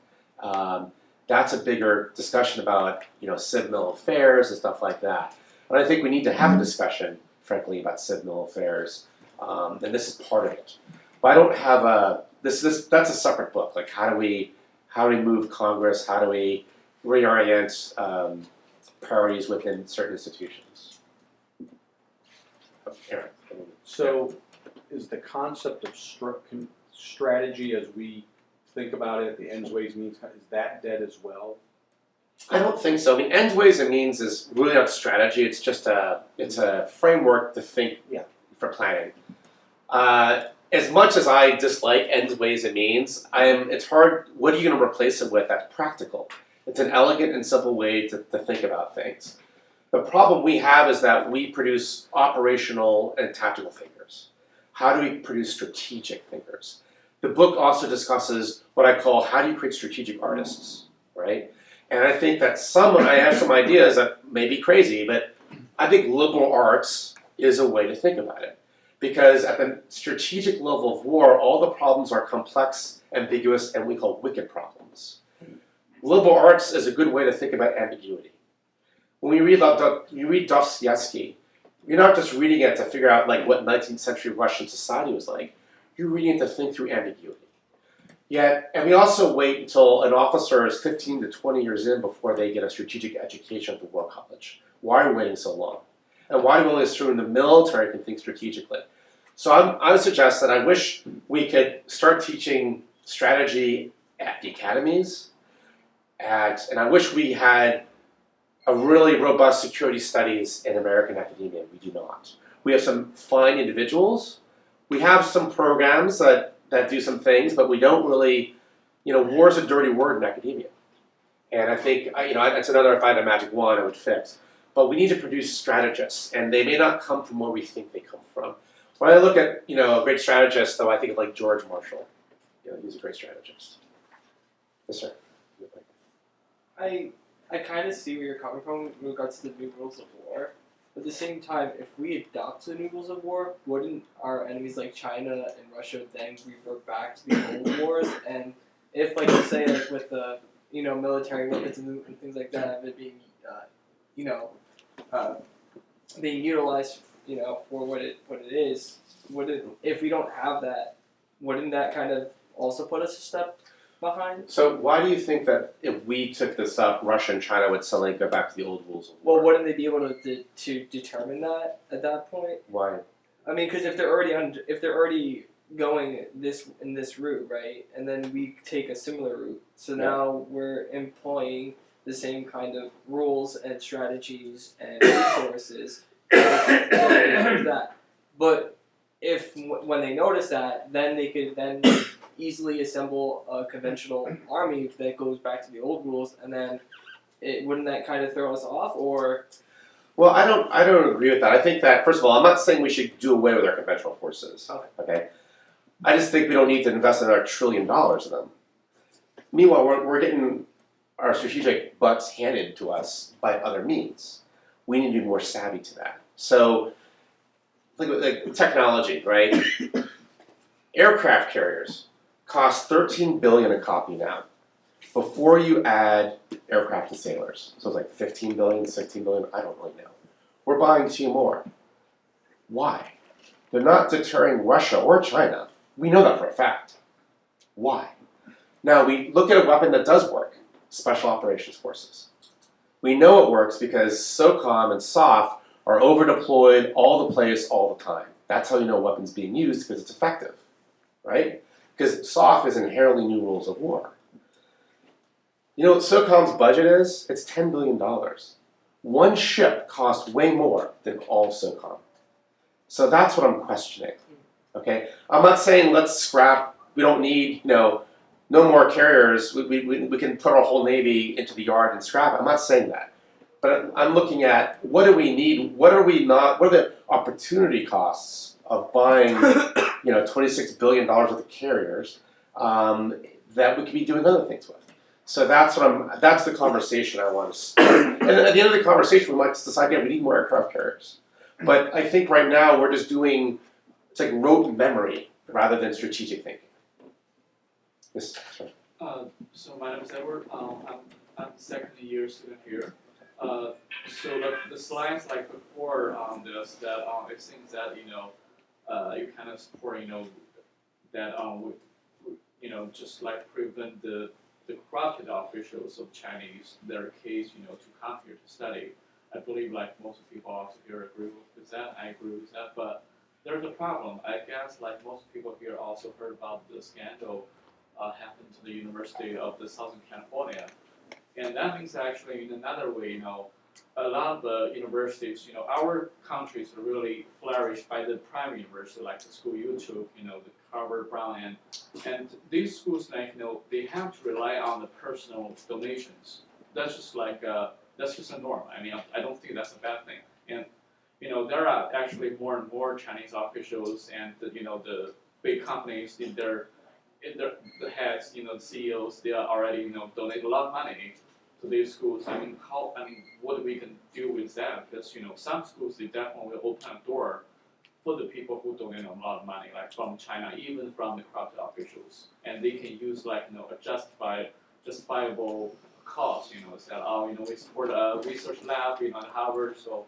That's a bigger discussion about, civ-mil affairs and stuff like that. And I think we need to have a discussion, frankly, about civ-mil affairs, and this is part of it. But I don't have that's a separate book. Like how do we move Congress? How do we reorient priorities within certain institutions? Aaron. So is the concept of strategy as we think about it, the ends, ways, means, is that dead as well? I don't think so. I mean, ends, ways, and means is really not strategy. It's just it's a framework to think for planning. As much as I dislike ends, ways, and means, it's hard. What are you going to replace it with that's practical? It's an elegant and simple way to think about things. The problem we have is that we produce operational and tactical thinkers. How do we produce strategic thinkers? The book also discusses what I call how do you create strategic artists, right? And I think that I have some ideas that may be crazy, but I think liberal arts is a way to think about it. Because at the strategic level of war, all the problems are complex, ambiguous, and we call wicked problems. Liberal arts is a good way to think about ambiguity. When you read Dostoevsky, you're not just reading it to figure out like what 19th century Russian society was like. You're reading it to think through ambiguity. And we also wait until an officer is 15 to 20 years in before they get a strategic education at the War College. Why are we waiting so long? And why do we only assume the military can think strategically? So I would suggest that I wish we could start teaching strategy at the academies, and I wish we had a really robust security studies in American academia. We do not. We have some fine individuals. We have some programs that do some things, but we don't really, war is a dirty word in academia. And I think, that's another, if I had a magic wand, I would fix. But we need to produce strategists, and they may not come from where we think they come from. When I look at, a great strategist, though, I think of like George Marshall. He's a great strategist. Yes, sir. I kind of see where you're coming from in regards to the new rules of war. But at the same time, if we adopt the new rules of war, wouldn't our enemies like China and Russia then revert back to the old wars? And if, like you say, like with the military weapons and things like that, it being being utilized for what it is, if we don't have that, wouldn't that kind of also put us a step behind? So why do you think that if we took this up, Russia and China would suddenly go back to the old rules of war? Well, wouldn't they be able to determine that at that point? Why? I mean, because if they're already going in this route, right, and then we take a similar route, so now we're employing the same kind of rules and strategies and resources. That. But when they notice that, then they could then easily assemble a conventional army that goes back to the old rules, and then wouldn't that kind of throw us off? Or well, I don't agree with that. I think that, first of all, I'm not saying we should do away with our conventional forces. Okay. I just think we don't need to invest another $1 trillion in them. Meanwhile, we're getting our strategic butts handed to us by other means. We need to be more savvy to that. So, like technology, right? Aircraft carriers cost $13 billion a copy now. Before you add aircraft and sailors, so it's like 15 billion, 16 billion. I don't really know. We're buying 2 more. Why? They're not deterring Russia or China. We know that for a fact. Why? Now we look at a weapon that does work. Special Operations Forces. We know it works because SOCOM and SOF are over-deployed all the place, all the time. That's how you know a weapon's being used, because it's effective, right? Because SOF is inherently new rules of war. You know what SOCOM's budget is? It's $10 billion. One ship costs way more than all of SOCOM. So that's what I'm questioning, okay? I'm not saying let's scrap, we don't need, no more carriers, we can put our whole Navy into the yard and scrap it. I'm not saying that. But I'm looking at what do we need, what are the opportunity costs of buying $26 billion worth of carriers that we could be doing other things with. So that's the conversation I want to start. And at the end of the conversation, we might decide, we need more aircraft carriers. But I think right now we're just doing, it's like rote memory rather than strategic thinking. Yes, sorry. So my name is Edward. I'm second year student here. So the slides like before this that it seems that you kind of support that just like prevent the corrupted officials of Chinese their case to come here to study. I believe like most people also here agree with that. I agree with that, but there's a problem. I guess like most people here also heard about the scandal happened to the University of the Southern California, and that means actually in another way, a lot of the universities, our countries are really flourished by the private university, like the school you took, the Harvard, Brown, and these schools, like, they have to rely on the personal donations. That's just like, that's just a norm. I mean, I don't think that's a bad thing. And, there are actually more and more Chinese officials and, the big companies in the heads, the CEOs, they are already, donate a lot of money to these schools. What we can do with that? Because some schools they definitely open a door for the people who donate a lot of money, like from China, even from the corrupt officials, and they can use like a justifiable cause. Say, we support a research lab, at Harvard, so.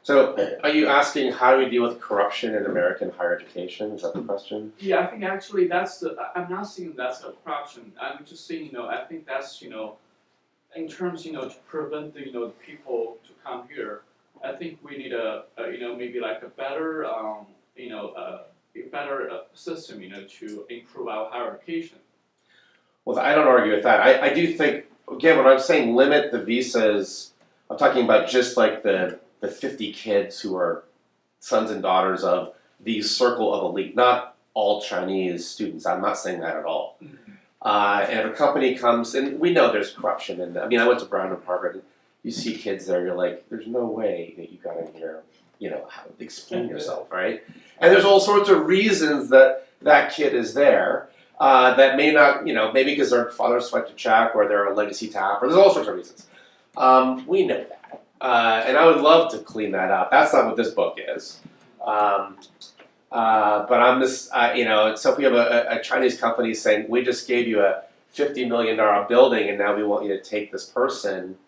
So, are you asking how do we deal with corruption in American higher education? Is that the question? Yeah, I think actually I'm not saying that's a corruption. I'm just saying, I think that's, in terms, to prevent the people to come here, I think we need maybe like a better, system, to improve our higher education. Well, I don't argue with that. I do think, again, when I'm saying limit the visas, I'm talking about just like the 50 kids who are sons and daughters of the circle of elite, not all Chinese students. I'm not saying that at all. And if a company comes, and we know there's corruption, and I went to Brown and Harvard, and you see kids there, you're like, there's no way that you got in here, how to explain yourself, right? And there's all sorts of reasons that kid is there, that may not, maybe because their father swiped a check, or they're a legacy tap, or there's all sorts of reasons. We know that. And I would love to clean that up. That's not what this book is. But I'm just, so if we have a Chinese company saying, we just gave you a $50 million building and now we want you to take this person,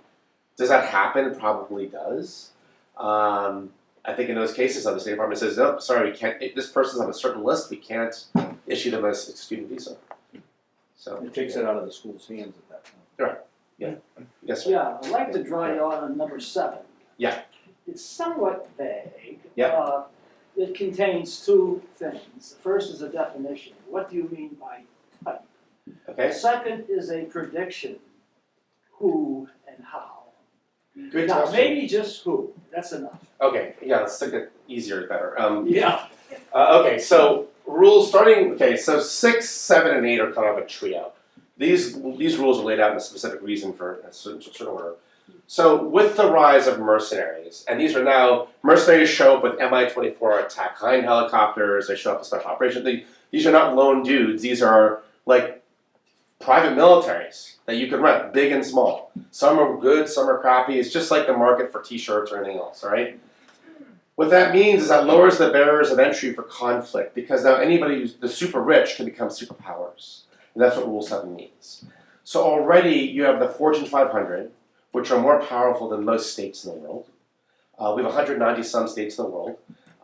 does that happen? It probably does. I think in those cases, the State Department says, no, sorry, we can't, this person's on a certain list, we can't issue them a student visa. So It takes it out of the school's hands at that point. Yes, sir. Yeah, I'd like to draw you on number 7. Yeah. It's somewhat vague. Yeah. It contains 2 things. The first is a definition. What do you mean by type? Okay. The second is a prediction. Who and how. Good Now, question. maybe just who. That's enough. Okay, yeah, let's take it easier, better. Yeah. Okay, so rules starting, so 6, 7, and 8 are kind of a trio. These rules are laid out in a specific reason for a certain order. So with the rise of mercenaries, and these are now, mercenaries show up with Mi-24 attack Hind helicopters, they show up with special operations. These are not lone dudes, these are like private militaries that you can rent, big and small. Some are good, some are crappy, it's just like the market for t-shirts or anything else, all right? What that means is that lowers the barriers of entry for conflict, because now anybody who's the super rich can become superpowers. And that's what Rule 7 means. So already you have the Fortune 500, which are more powerful than most states in the world. We have 190 some states in the world.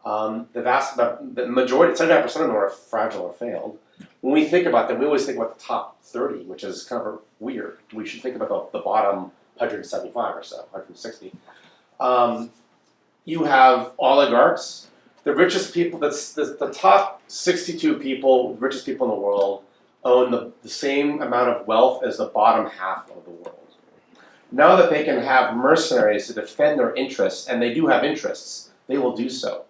The majority, 79% of them are fragile or failed. When we think about them, we always think about the top 30, which is kind of weird. We should think about the bottom 175 or so, 160. You have oligarchs, the richest people, the top 62 people, richest people in the world, own the same amount of wealth as the bottom half of the world. Now that they can have mercenaries to defend their interests, and they do have interests, they will do so.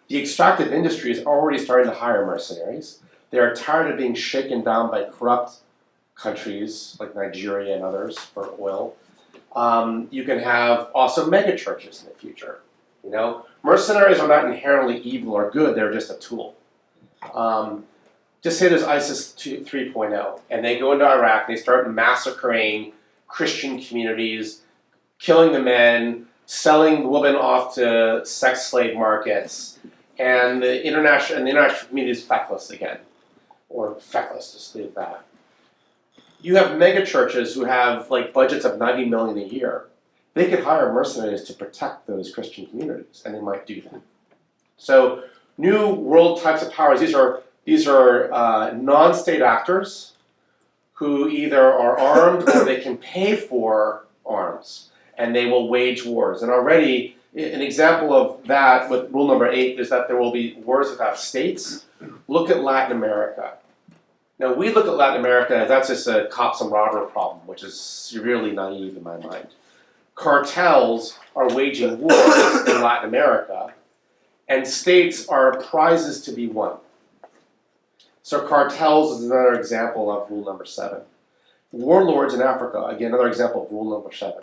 The extractive industry is already starting to hire mercenaries. They are tired of being shaken down by corrupt countries like Nigeria and others for oil. You can have also mega churches in the future. Mercenaries are not inherently evil or good, they're just a tool. Just say there's ISIS 3.0, and they go into Iraq, and they start massacring Christian communities, killing the men, selling women off to sex slave markets, and the international community is feckless again, or feckless, just leave that. You have mega churches who have like budgets of $90 million a year. They could hire mercenaries to protect those Christian communities, and they might do that. So, new world types of powers. These are non-state actors who either are armed or they can pay for arms, and they will wage wars. And already an example of that with rule number 8 is that there will be wars without states. Look at Latin America. Now we look at Latin America as that's just a cops and robber problem, which is severely naive in my mind. Cartels are waging wars in Latin America, and states are prizes to be won. So cartels is another example of rule number 7. Warlords in Africa, again, another example of rule number 7.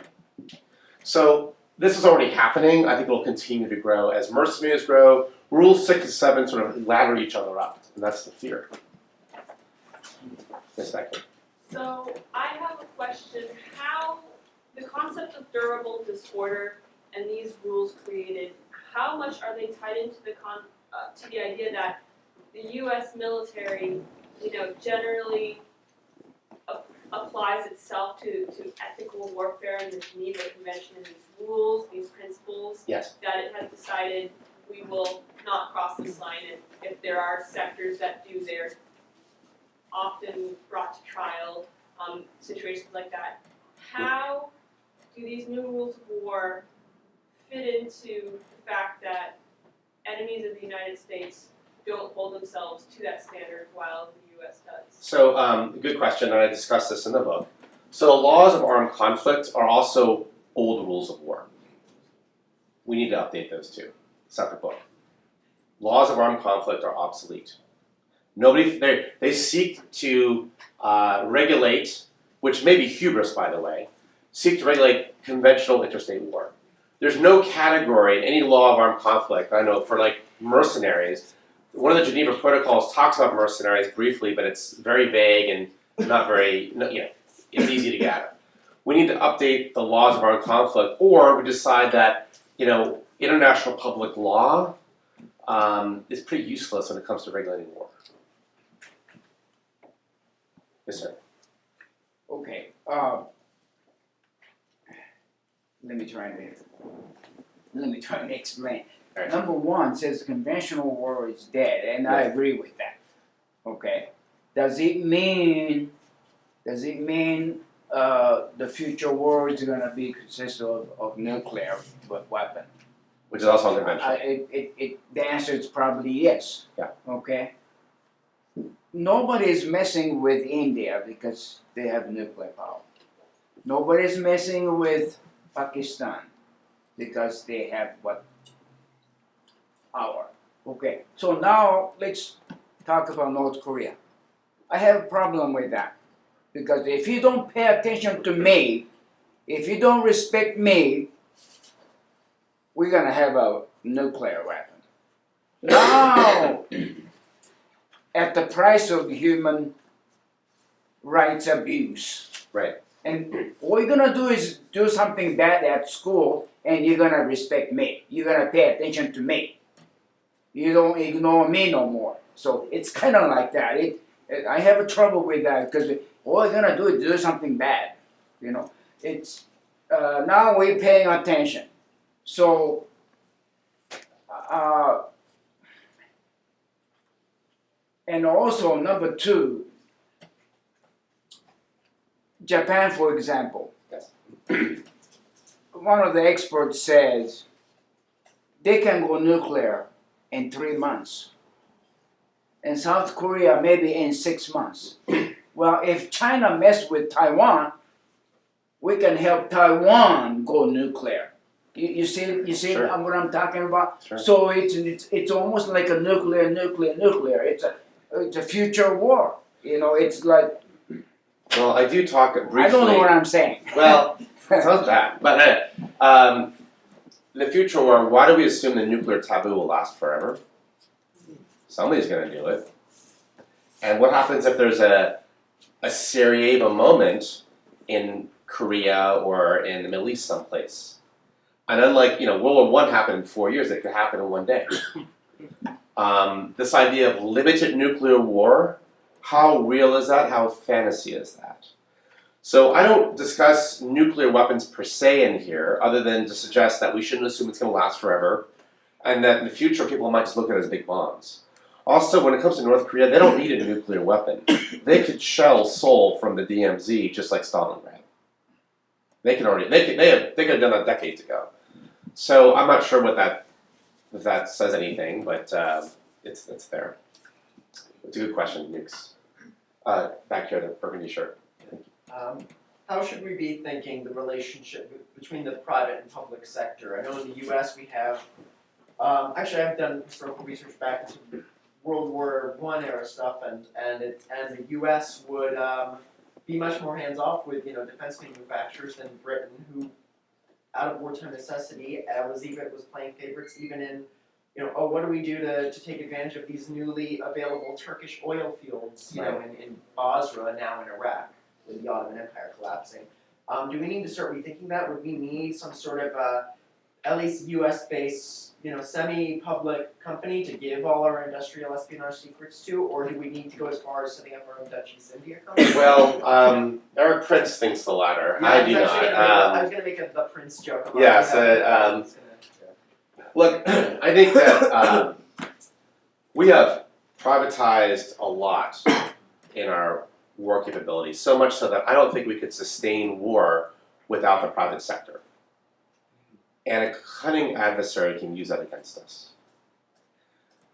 So this is already happening. I think it will continue to grow. As mercenaries grow, rule 6 and 7 sort of ladder each other up, and that's the fear. Yes, Becky. So I have a question, how, the concept of durable disorder and these rules created, how much are they tied into to the idea that the US military, generally applies itself to ethical warfare and the Geneva Convention and these rules, these principles, Yes. that it has decided we will not cross this line, and if there are sectors that do, they're often brought to trial, situations like that. How do these new rules of war fit into the fact that enemies of the United States don't hold themselves to that standard while the US does? So, good question, and I discussed this in the book. So the laws of armed conflict are also old rules of war. We need to update those too. Separate book. Laws of armed conflict are obsolete. They seek to regulate, which may be hubris by the way, seek to regulate conventional interstate war. There's no category in any law of armed conflict, I know, for like mercenaries. One of the Geneva Protocols talks about mercenaries briefly, but it's very vague and not very, it's easy to get. We need to update the laws of armed conflict, or we decide that, international public law is pretty useless when it comes to regulating war. Yes, sir. Okay. Let me try to explain. Right. Number one says conventional war is dead, and I agree with that. Okay. Does it mean the future war is going to be consist of nuclear weapon? Which is also unconventional. The answer is probably yes. Yeah. Okay. Nobody is messing with India because they have nuclear power. Nobody is messing with Pakistan because they have power. Okay. So now let's talk about North Korea. I have a problem with that because if you don't pay attention to me, if you don't respect me, we're gonna have a nuclear weapon. Now, at the price of human rights abuse. Right. And all you're gonna do is do something bad at school, and you're gonna respect me. You're gonna pay attention to me. You don't ignore me no more. So it's kind of like that. I have a trouble with that because all you're gonna do is do something bad. It's now we're paying attention. So. And also, number two, Japan, for example. Yes. One of the experts says they can go nuclear in 3 months. And South Korea maybe in 6 months. Well, if China mess with Taiwan, we can help Taiwan go nuclear. You see Sure. what I'm talking about? Sure. So it's almost like a nuclear. It's a future war. It's like Well, I do talk briefly. I don't know what I'm saying. Well, sounds bad. But the future war, why do we assume the nuclear taboo will last forever? Somebody's going to do it. And what happens if there's a Sarajevo moment in Korea or in the Middle East someplace? And unlike, World War I happened in 4 years, it could happen in one day. This idea of limited nuclear war, how real is that? How fantasy is that? So I don't discuss nuclear weapons per se in here, other than to suggest that we shouldn't assume it's going to last forever, and that in the future people might just look at it as big bombs. Also, when it comes to North Korea, they don't need a nuclear weapon. They could shell Seoul from the DMZ just like Stalingrad. They could have done that decades ago. So I'm not sure what if that says anything, but it's there. It's a good question, Nukes. Back here, the burgundy shirt. How should we be thinking the relationship between the private and public sector? I know in the U.S. we have, actually I've done historical research back into World War I era stuff, and the U.S. would be much more hands off with defense manufacturers than Britain, who out of wartime necessity was playing favorites even in what do we do to take advantage of these newly available Turkish oil fields in Basra now in Iraq with the Ottoman Empire collapsing. Do we need to start rethinking that? Would we need some sort of at least US-based semi-public company to give all our industrial espionage secrets to, or do we need to go as far as setting up our own Dutch East India company? Well, Eric Prince thinks the latter. Yeah, I do not. I was going to make a the Prince joke about Yes, look, I think that we have privatized a lot in our war capabilities, so much so that I don't think we could sustain war without the private sector. And a cunning adversary can use that against us.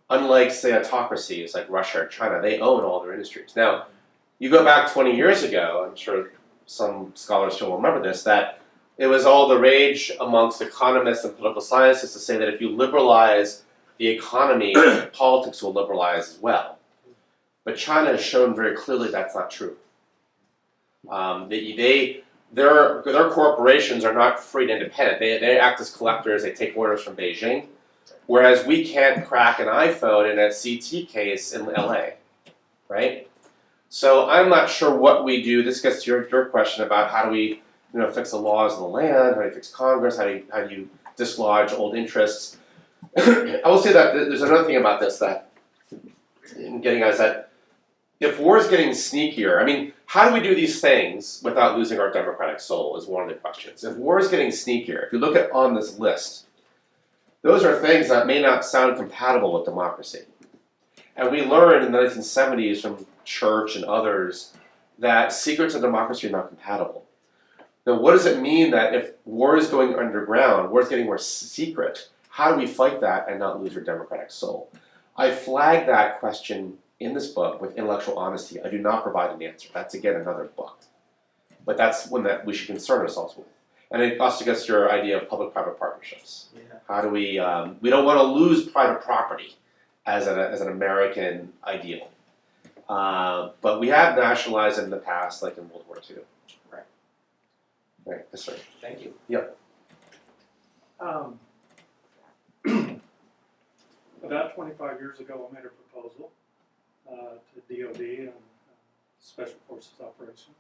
Unlike, say, autocracies like Russia or China, they own all their industries. Now, you go back 20 years ago, I'm sure some scholars still remember this, that it was all the rage amongst economists and political scientists to say that if you liberalize the economy, politics will liberalize as well. But China has shown very clearly that's not true. Their corporations are not free and independent. They act as collectors. They take orders from Beijing, whereas we can't crack an iPhone in a CT case in LA, right? So I'm not sure what we do. This gets to your question about how do we fix the laws of the land, how do you fix Congress, how do you dislodge old interests. I will say that there's another thing about this that in getting at is that if war is getting sneakier, I mean, how do we do these things without losing our democratic soul is one of the questions. If war is getting sneakier, if you look at on this list, those are things that may not sound compatible with democracy. And we learned in the 1970s from Church and others that secrets of democracy are not compatible. Now, what does it mean that if war is going underground, war is getting more secret, how do we fight that and not lose our democratic soul? I flag that question in this book with intellectual honesty. I do not provide an answer. That's, again, another book. But that's one that we should concern ourselves with. And it also gets to your idea of public-private partnerships. Yeah. How do we don't want to lose private property as an American ideal. But we have nationalized it in the past, like in World War II. Right. Right, yes, sir. Thank you. Yep. About 25 years ago, I made a proposal to DOD and Special Forces Operations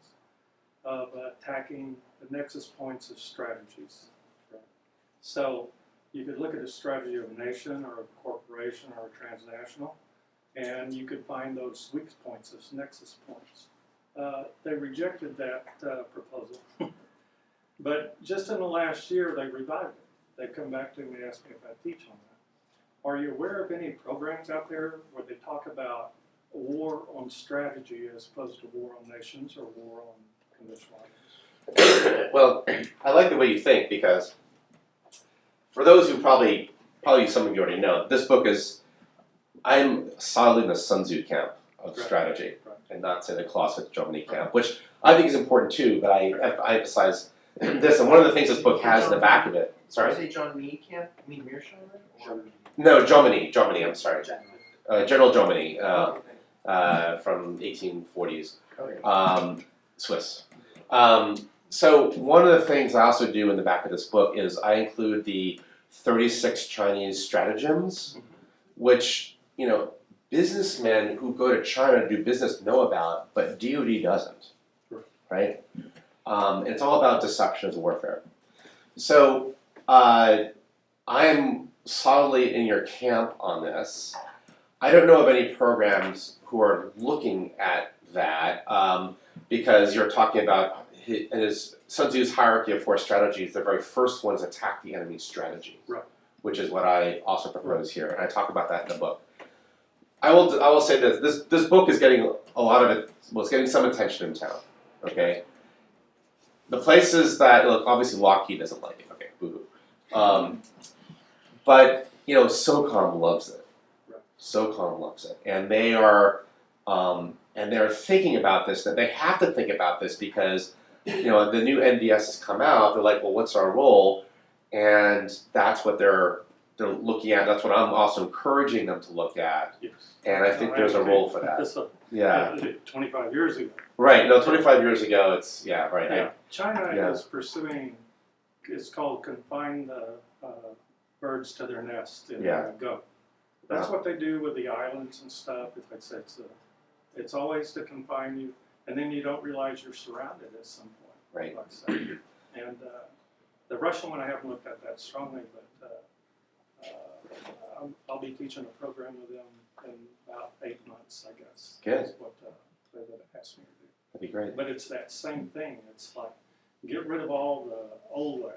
of attacking the nexus points of strategies. Right? So you could look at a strategy of a nation or a corporation or a transnational, and you could find those weak points, those nexus points. They rejected that proposal. But just in the last year, they revived it. They come back to me and ask me if I teach on that. Are you aware of any programs out there where they talk about war on strategy as opposed to war on nations or war on conventional items? Well, I like the way you think because for those who probably some of you already know, this book is, I'm solidly in the Sun Tzu camp of strategy and not say the Clausewitz Germany camp, which I think is important too, but I emphasize this, and one of the things this book has in the back of it. Sorry? Did you say John Meade camp? You mean Mearsheimer? No, Germany, I'm sorry. General Germany Okay. from 1840s, Okay. Swiss. So one of the things I also do in the back of this book is I include the 36 Chinese stratagems, which, businessmen who go to China to do business know about, but DOD doesn't, right? It's all about deception as warfare. So I'm solidly in your camp on this. I don't know of any programs who are looking at that because you're talking about his Sun Tzu's hierarchy of 4 strategies. The very first one is attack the enemy's strategy, which is what I also propose here, and I talk about that in the book. I will say this book is getting a lot of it. Well, it's getting some attention in town. Okay, the places that look, obviously Lockheed doesn't like it. Okay, boo-hoo. But SOCOM loves it. SOCOM loves it, and they are, and they're thinking about this. That they have to think about this because, the new NDS has come out. They're like, well, what's our role? And that's what they're looking at. That's what I'm also encouraging them to look at. Yes. And I think there's a role for that. This, Yeah. 25 years ago. Right. No, 25 years ago, it's right. Yeah. China Yeah. is pursuing. It's called confine the birds to their nest and Yeah. go. That's what they do with the islands and stuff. It's always to confine you, and then you don't realize you're surrounded at some point. Right. Like I said. And the Russian one I haven't looked at that strongly, but I'll be teaching a program with them in about 8 months, I guess. Good. That's what they would ask me to do. That'd be great. But it's that same thing. It's like, get rid of all the old way.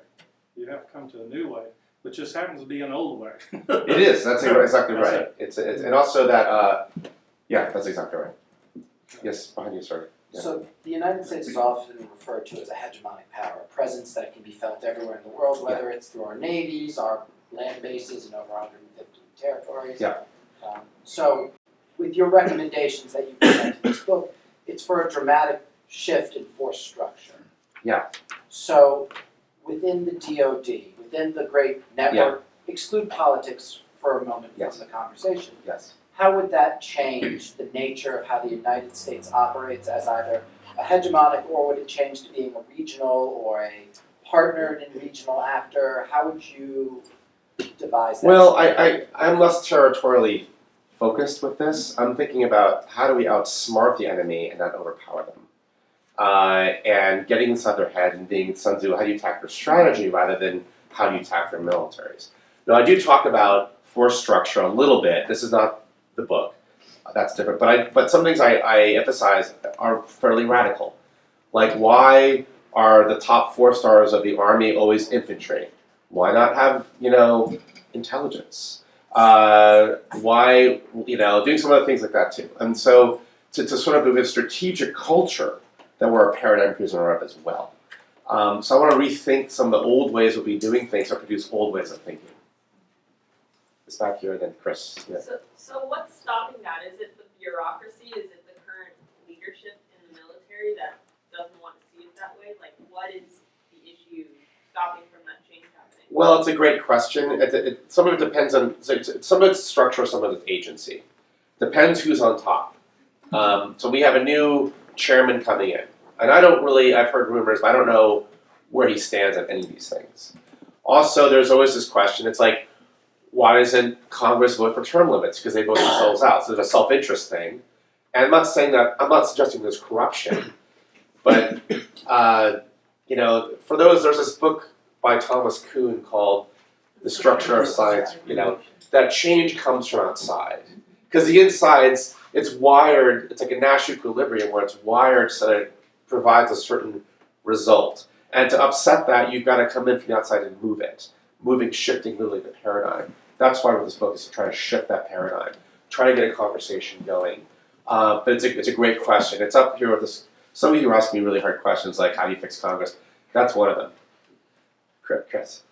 You have to come to a new way, which just happens to be an old way. It is. That's exactly That's right. It's and also that that's exactly right. Yes, behind you, sorry. Yeah. So the United States is often referred to as a hegemonic power, a presence that can be felt everywhere in the world, whether it's through our navies, our land bases in over 150 territories. Yeah. So with your recommendations that you present in this book, it's for a dramatic shift in force structure. Yeah. So within the DoD, within the great network, exclude politics for a moment Yes. from the conversation. Yes. How would that change the nature of how the United States operates as either a hegemonic, or would it change to being a regional or a partnered and regional actor? How would you devise that? Well, I'm less territorially focused with this. I'm thinking about how do we outsmart the enemy and not overpower them. And getting inside their head and being Sun Tzu, how do you attack their strategy rather than how do you attack their militaries? Now, I do talk about force structure a little bit. This is not the book. That's different. But some things I emphasize are fairly radical. Like, why are the top 4 stars of the Army always infantry? Why not have, intelligence? Why, doing some other things like that too. And so to sort of move a strategic culture that we're a paradigm prisoner of as well. So I want to rethink some of the old ways of doing things or produce old ways of thinking. It's back here, then Chris. Yeah. So what's stopping that? Is it the bureaucracy? Is it the current leadership in the military that doesn't want to see it that way? Like, what is the issue stopping from that change happening? Well, it's a great question. Some of it depends on, some of it's structure, some of it's agency. Depends who's on top. So we have a new chairman coming in. And I've heard rumors, but I don't know where he stands on any of these things. Also, there's always this question, it's like, why doesn't Congress vote for term limits? Because they vote themselves out. So there's a self-interest thing. And I'm not suggesting there's corruption. But, for those, there's this book by Thomas Kuhn called The Structure of Science, that change comes from outside. Because the inside's, it's wired, it's like a Nash equilibrium where it's wired so that it provides a certain result. And to upset that, you've got to come in from the outside and move it. Shifting literally the paradigm. That's why this book is to try to shift that paradigm, try to get a conversation going. But it's a great question. It's up here with this. Some of you are asking me really hard questions like how do you fix Congress? That's one of them. Chris.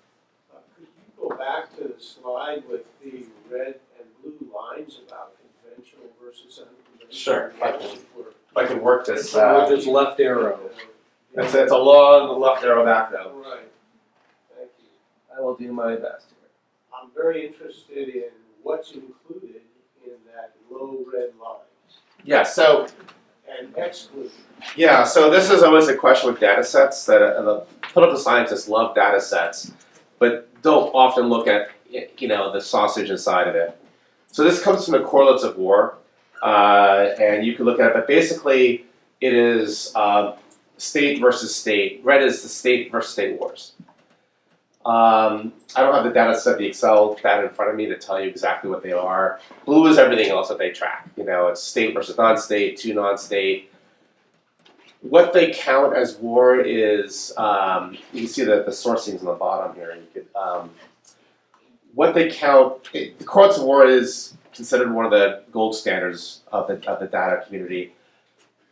Could you go back to the slide with the red and blue lines about conventional versus unconventional? Sure. If I can work this. With this left arrow. It's a long left arrow back though. Right. Thank you. I will do my best here. I'm very interested in what's included in that low red line Yeah. So. and excluded. Yeah, so this is always a question with data sets that the political scientists love data sets, but don't often look at the sausage inside of it. So this comes from the correlates of war, and you can look at it, but basically it is state versus state. Red is the state versus state wars. I don't have the data set, the Excel data in front of me to tell you exactly what they are. Blue is everything else that they track. It's state versus non-state, to non-state. What they count as war is, you can see the sourcings on the bottom here. You could, what they count, the correlates of war is considered one of the gold standards of the data community.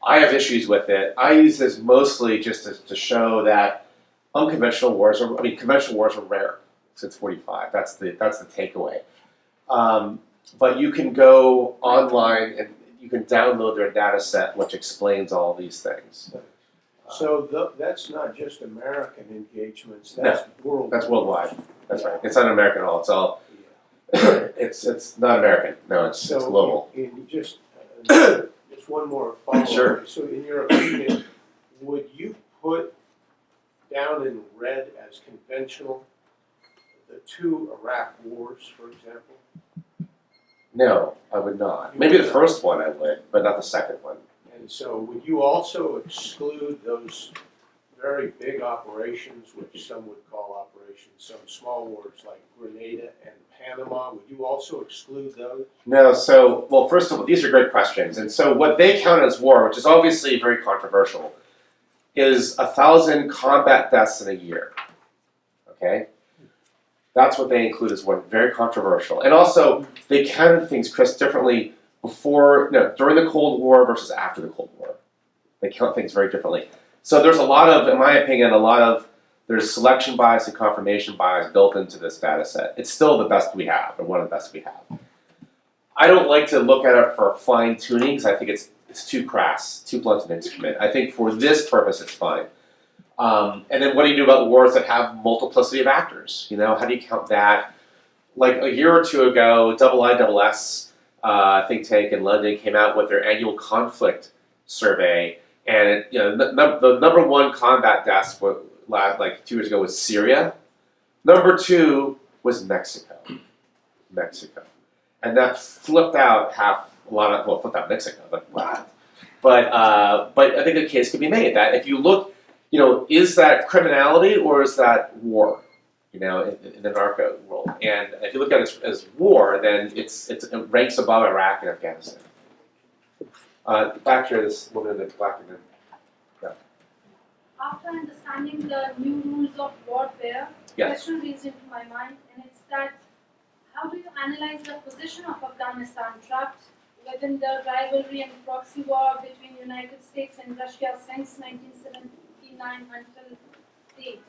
I have issues with it. I use this mostly just to show that conventional wars are rare. since 45. That's the takeaway. But you can go online and you can download their data set, which explains all these things. So that's not just American engagements, that's worldwide. That's worldwide. That's right. It's not American at all. It's all. It's not American. No, it's global. In just one more follow-up. Sure. So in your opinion, would you put down in red as conventional the 2 Iraq wars, for example? No, I would not. Maybe the first one I would, but not the second one. And so would you also exclude those very big operations, which some would call operations, some small wars like Grenada and Panama? Would you also exclude those? No, so, well, first of all, these are great questions. And so what they count as war, which is obviously very controversial, is 1,000 combat deaths in a year. Okay? That's what they include as war. Very controversial. And also, they counted things, Chris, differently during the Cold War versus after the Cold War. They count things very differently. So there's a lot of, in my opinion, there's selection bias and confirmation bias built into this data set. It's still the best we have, or one of the best we have. I don't like to look at it for fine tuning because I think it's too crass, too blunt an instrument. I think for this purpose it's fine. And then what do you do about wars that have multiplicity of actors? How do you count that? Like a year or two ago, WWII think tank in London came out with their annual conflict survey, and the number 1 combat deaths like 2 years ago was Syria. Number 2 was Mexico. And that flipped out flipped out Mexico, but I think a case could be made that if you look, is that criminality or is that war? In the narco world, and if you look at it as war, then it ranks above Iraq and Afghanistan. Back here, this woman in the black and After understanding the new rules of warfare, Yes. question raised into my mind, and it's that how do you analyze the position of Afghanistan trapped within the rivalry and proxy war between United States and Russia since 1979 until date?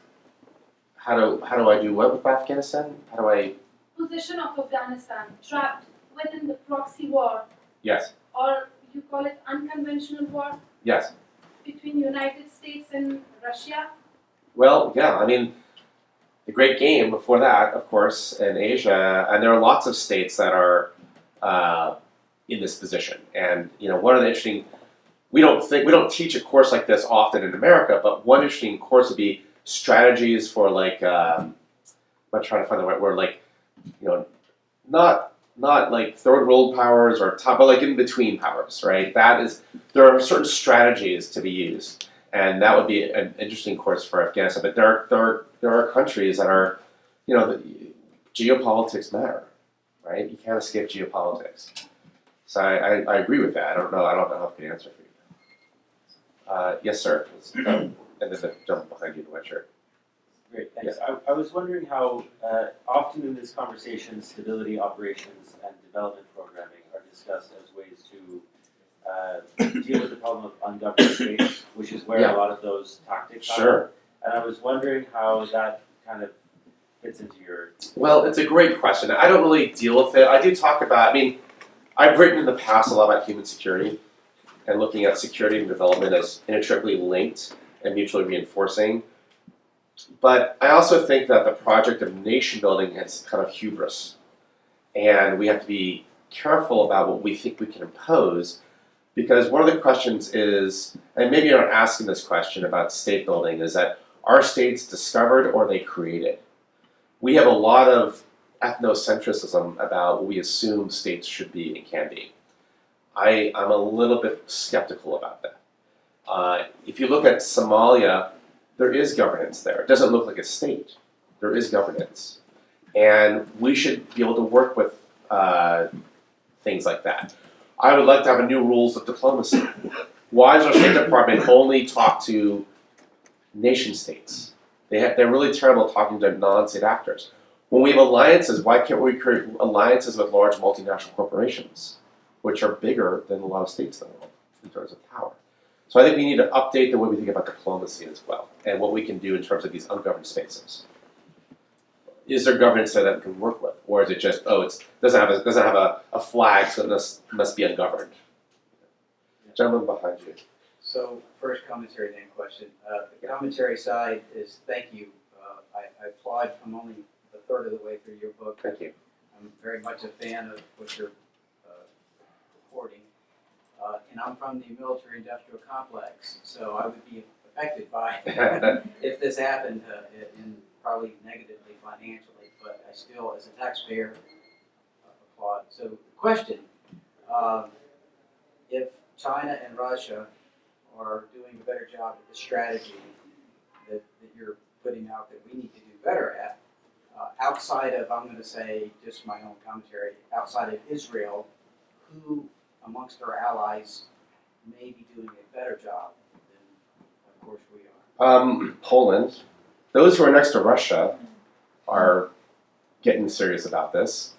How do I do what with Afghanistan? How do I? Position of Afghanistan trapped within the proxy war, Yes. or you call it unconventional war, Yes. between United States and Russia? Well, yeah. I mean, the great game before that, of course, in Asia, and there are lots of states that are in this position. And one of the interesting, we don't teach a course like this often in America, but one interesting course would be strategies for I'm trying to find the right word, not like third world powers or top, but like in between powers, right? There are certain strategies to be used, and that would be an interesting course for Afghanistan. But there are countries that are, geopolitics matter, right? You can't escape geopolitics. So I agree with that. I don't know how I can answer for you. Yes, sir. And then the gentleman behind you in the white shirt. Great, thanks. I was wondering how often in this conversation stability operations and development programming are discussed as ways to deal with the problem of ungoverned states, which is where a lot of those tactics are. And I was wondering how that kind of fits into your... Well, it's a great question. I don't really deal with it. I do talk about, I've written in the past a lot about human security and looking at security and development as inextricably linked and mutually reinforcing. But I also think that the project of nation building is kind of hubris. And we have to be careful about what we think we can impose, because one of the questions is, and maybe you're not asking this question about state building, is that are states discovered or are they created? We have a lot of ethnocentrism about what we assume states should be and can be. I'm a little bit skeptical about that. If you look at Somalia, there is governance there. It doesn't look like a state. There is governance. And we should be able to work with things like that. I would like to have a new rules of diplomacy. Why does our State Department only talk to nation states? They're really terrible talking to non-state actors. When we have alliances, why can't we create alliances with large multinational corporations, which are bigger than a lot of states in the world in terms of power? So I think we need to update the way we think about diplomacy as well, and what we can do in terms of these ungoverned spaces. is there governance there that we can work with, or is it just it doesn't have a flag, so it must be ungoverned? Gentleman behind you. So first commentary, then question. The commentary side is thank you. I applaud. I'm only a third of the way through your book. Thank you. I'm very much a fan of what you're reporting. And I'm from the military-industrial complex, so I would be affected by if this happened, in probably negatively financially, but I still, as a taxpayer, applaud. So the question, if China and Russia are doing a better job at the strategy that you're putting out that we need to do better at, outside of, I'm going to say, just my own commentary, outside of Israel, who amongst our allies may be doing a better job than, of course, we are? Poland. Those who are next to Russia are getting serious about this.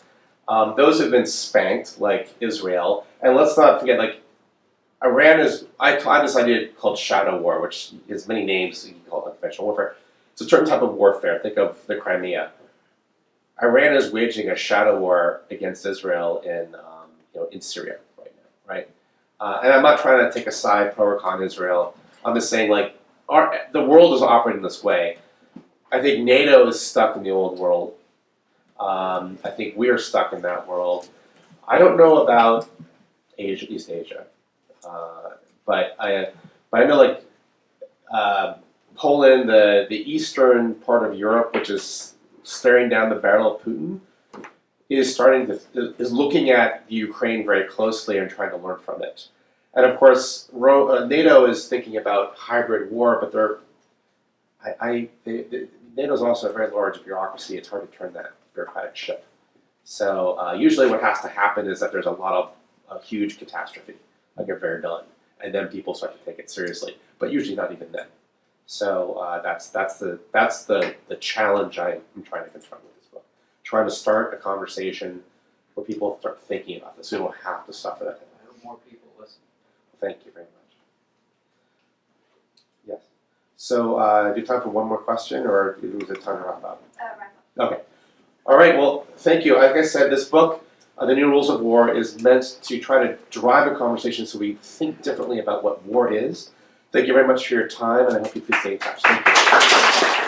Those who have been spanked, like Israel, and let's not forget, like, Iran is, I have this idea called shadow war, which has many names. You can call it unconventional warfare. It's a certain type of warfare. Think of the Crimea. Iran is waging a shadow war against Israel in Syria right now, right? And I'm not trying to take a side pro or con Israel. I'm just saying, like, the world is operating this way. I think NATO is stuck in the old world. I think we're stuck in that world. I don't know about East Asia. But I know, like, Poland, the eastern part of Europe, which is staring down the barrel of Putin, is looking at the Ukraine very closely and trying to learn from it. And of course, NATO is thinking about hybrid war, but NATO is also a very large bureaucracy. It's hard to turn that bureaucratic ship. So usually, what has to happen is that there's a huge catastrophe, like a Verdun, and then people start to take it seriously. But usually not even then. So that's the challenge I'm trying to confront with this book. Trying to start a conversation where people start thinking about this. We don't have to suffer that. I hope more people listen. Thank you very much. Yes. So do you have time for one more question, or is it time to wrap up? Wrap up. Okay. All right. Well, thank you. Like I said, this book, The New Rules of War, is meant to try to drive a conversation so we think differently about what war is. Thank you very much for your time, and I hope you please stay in touch. Thank you.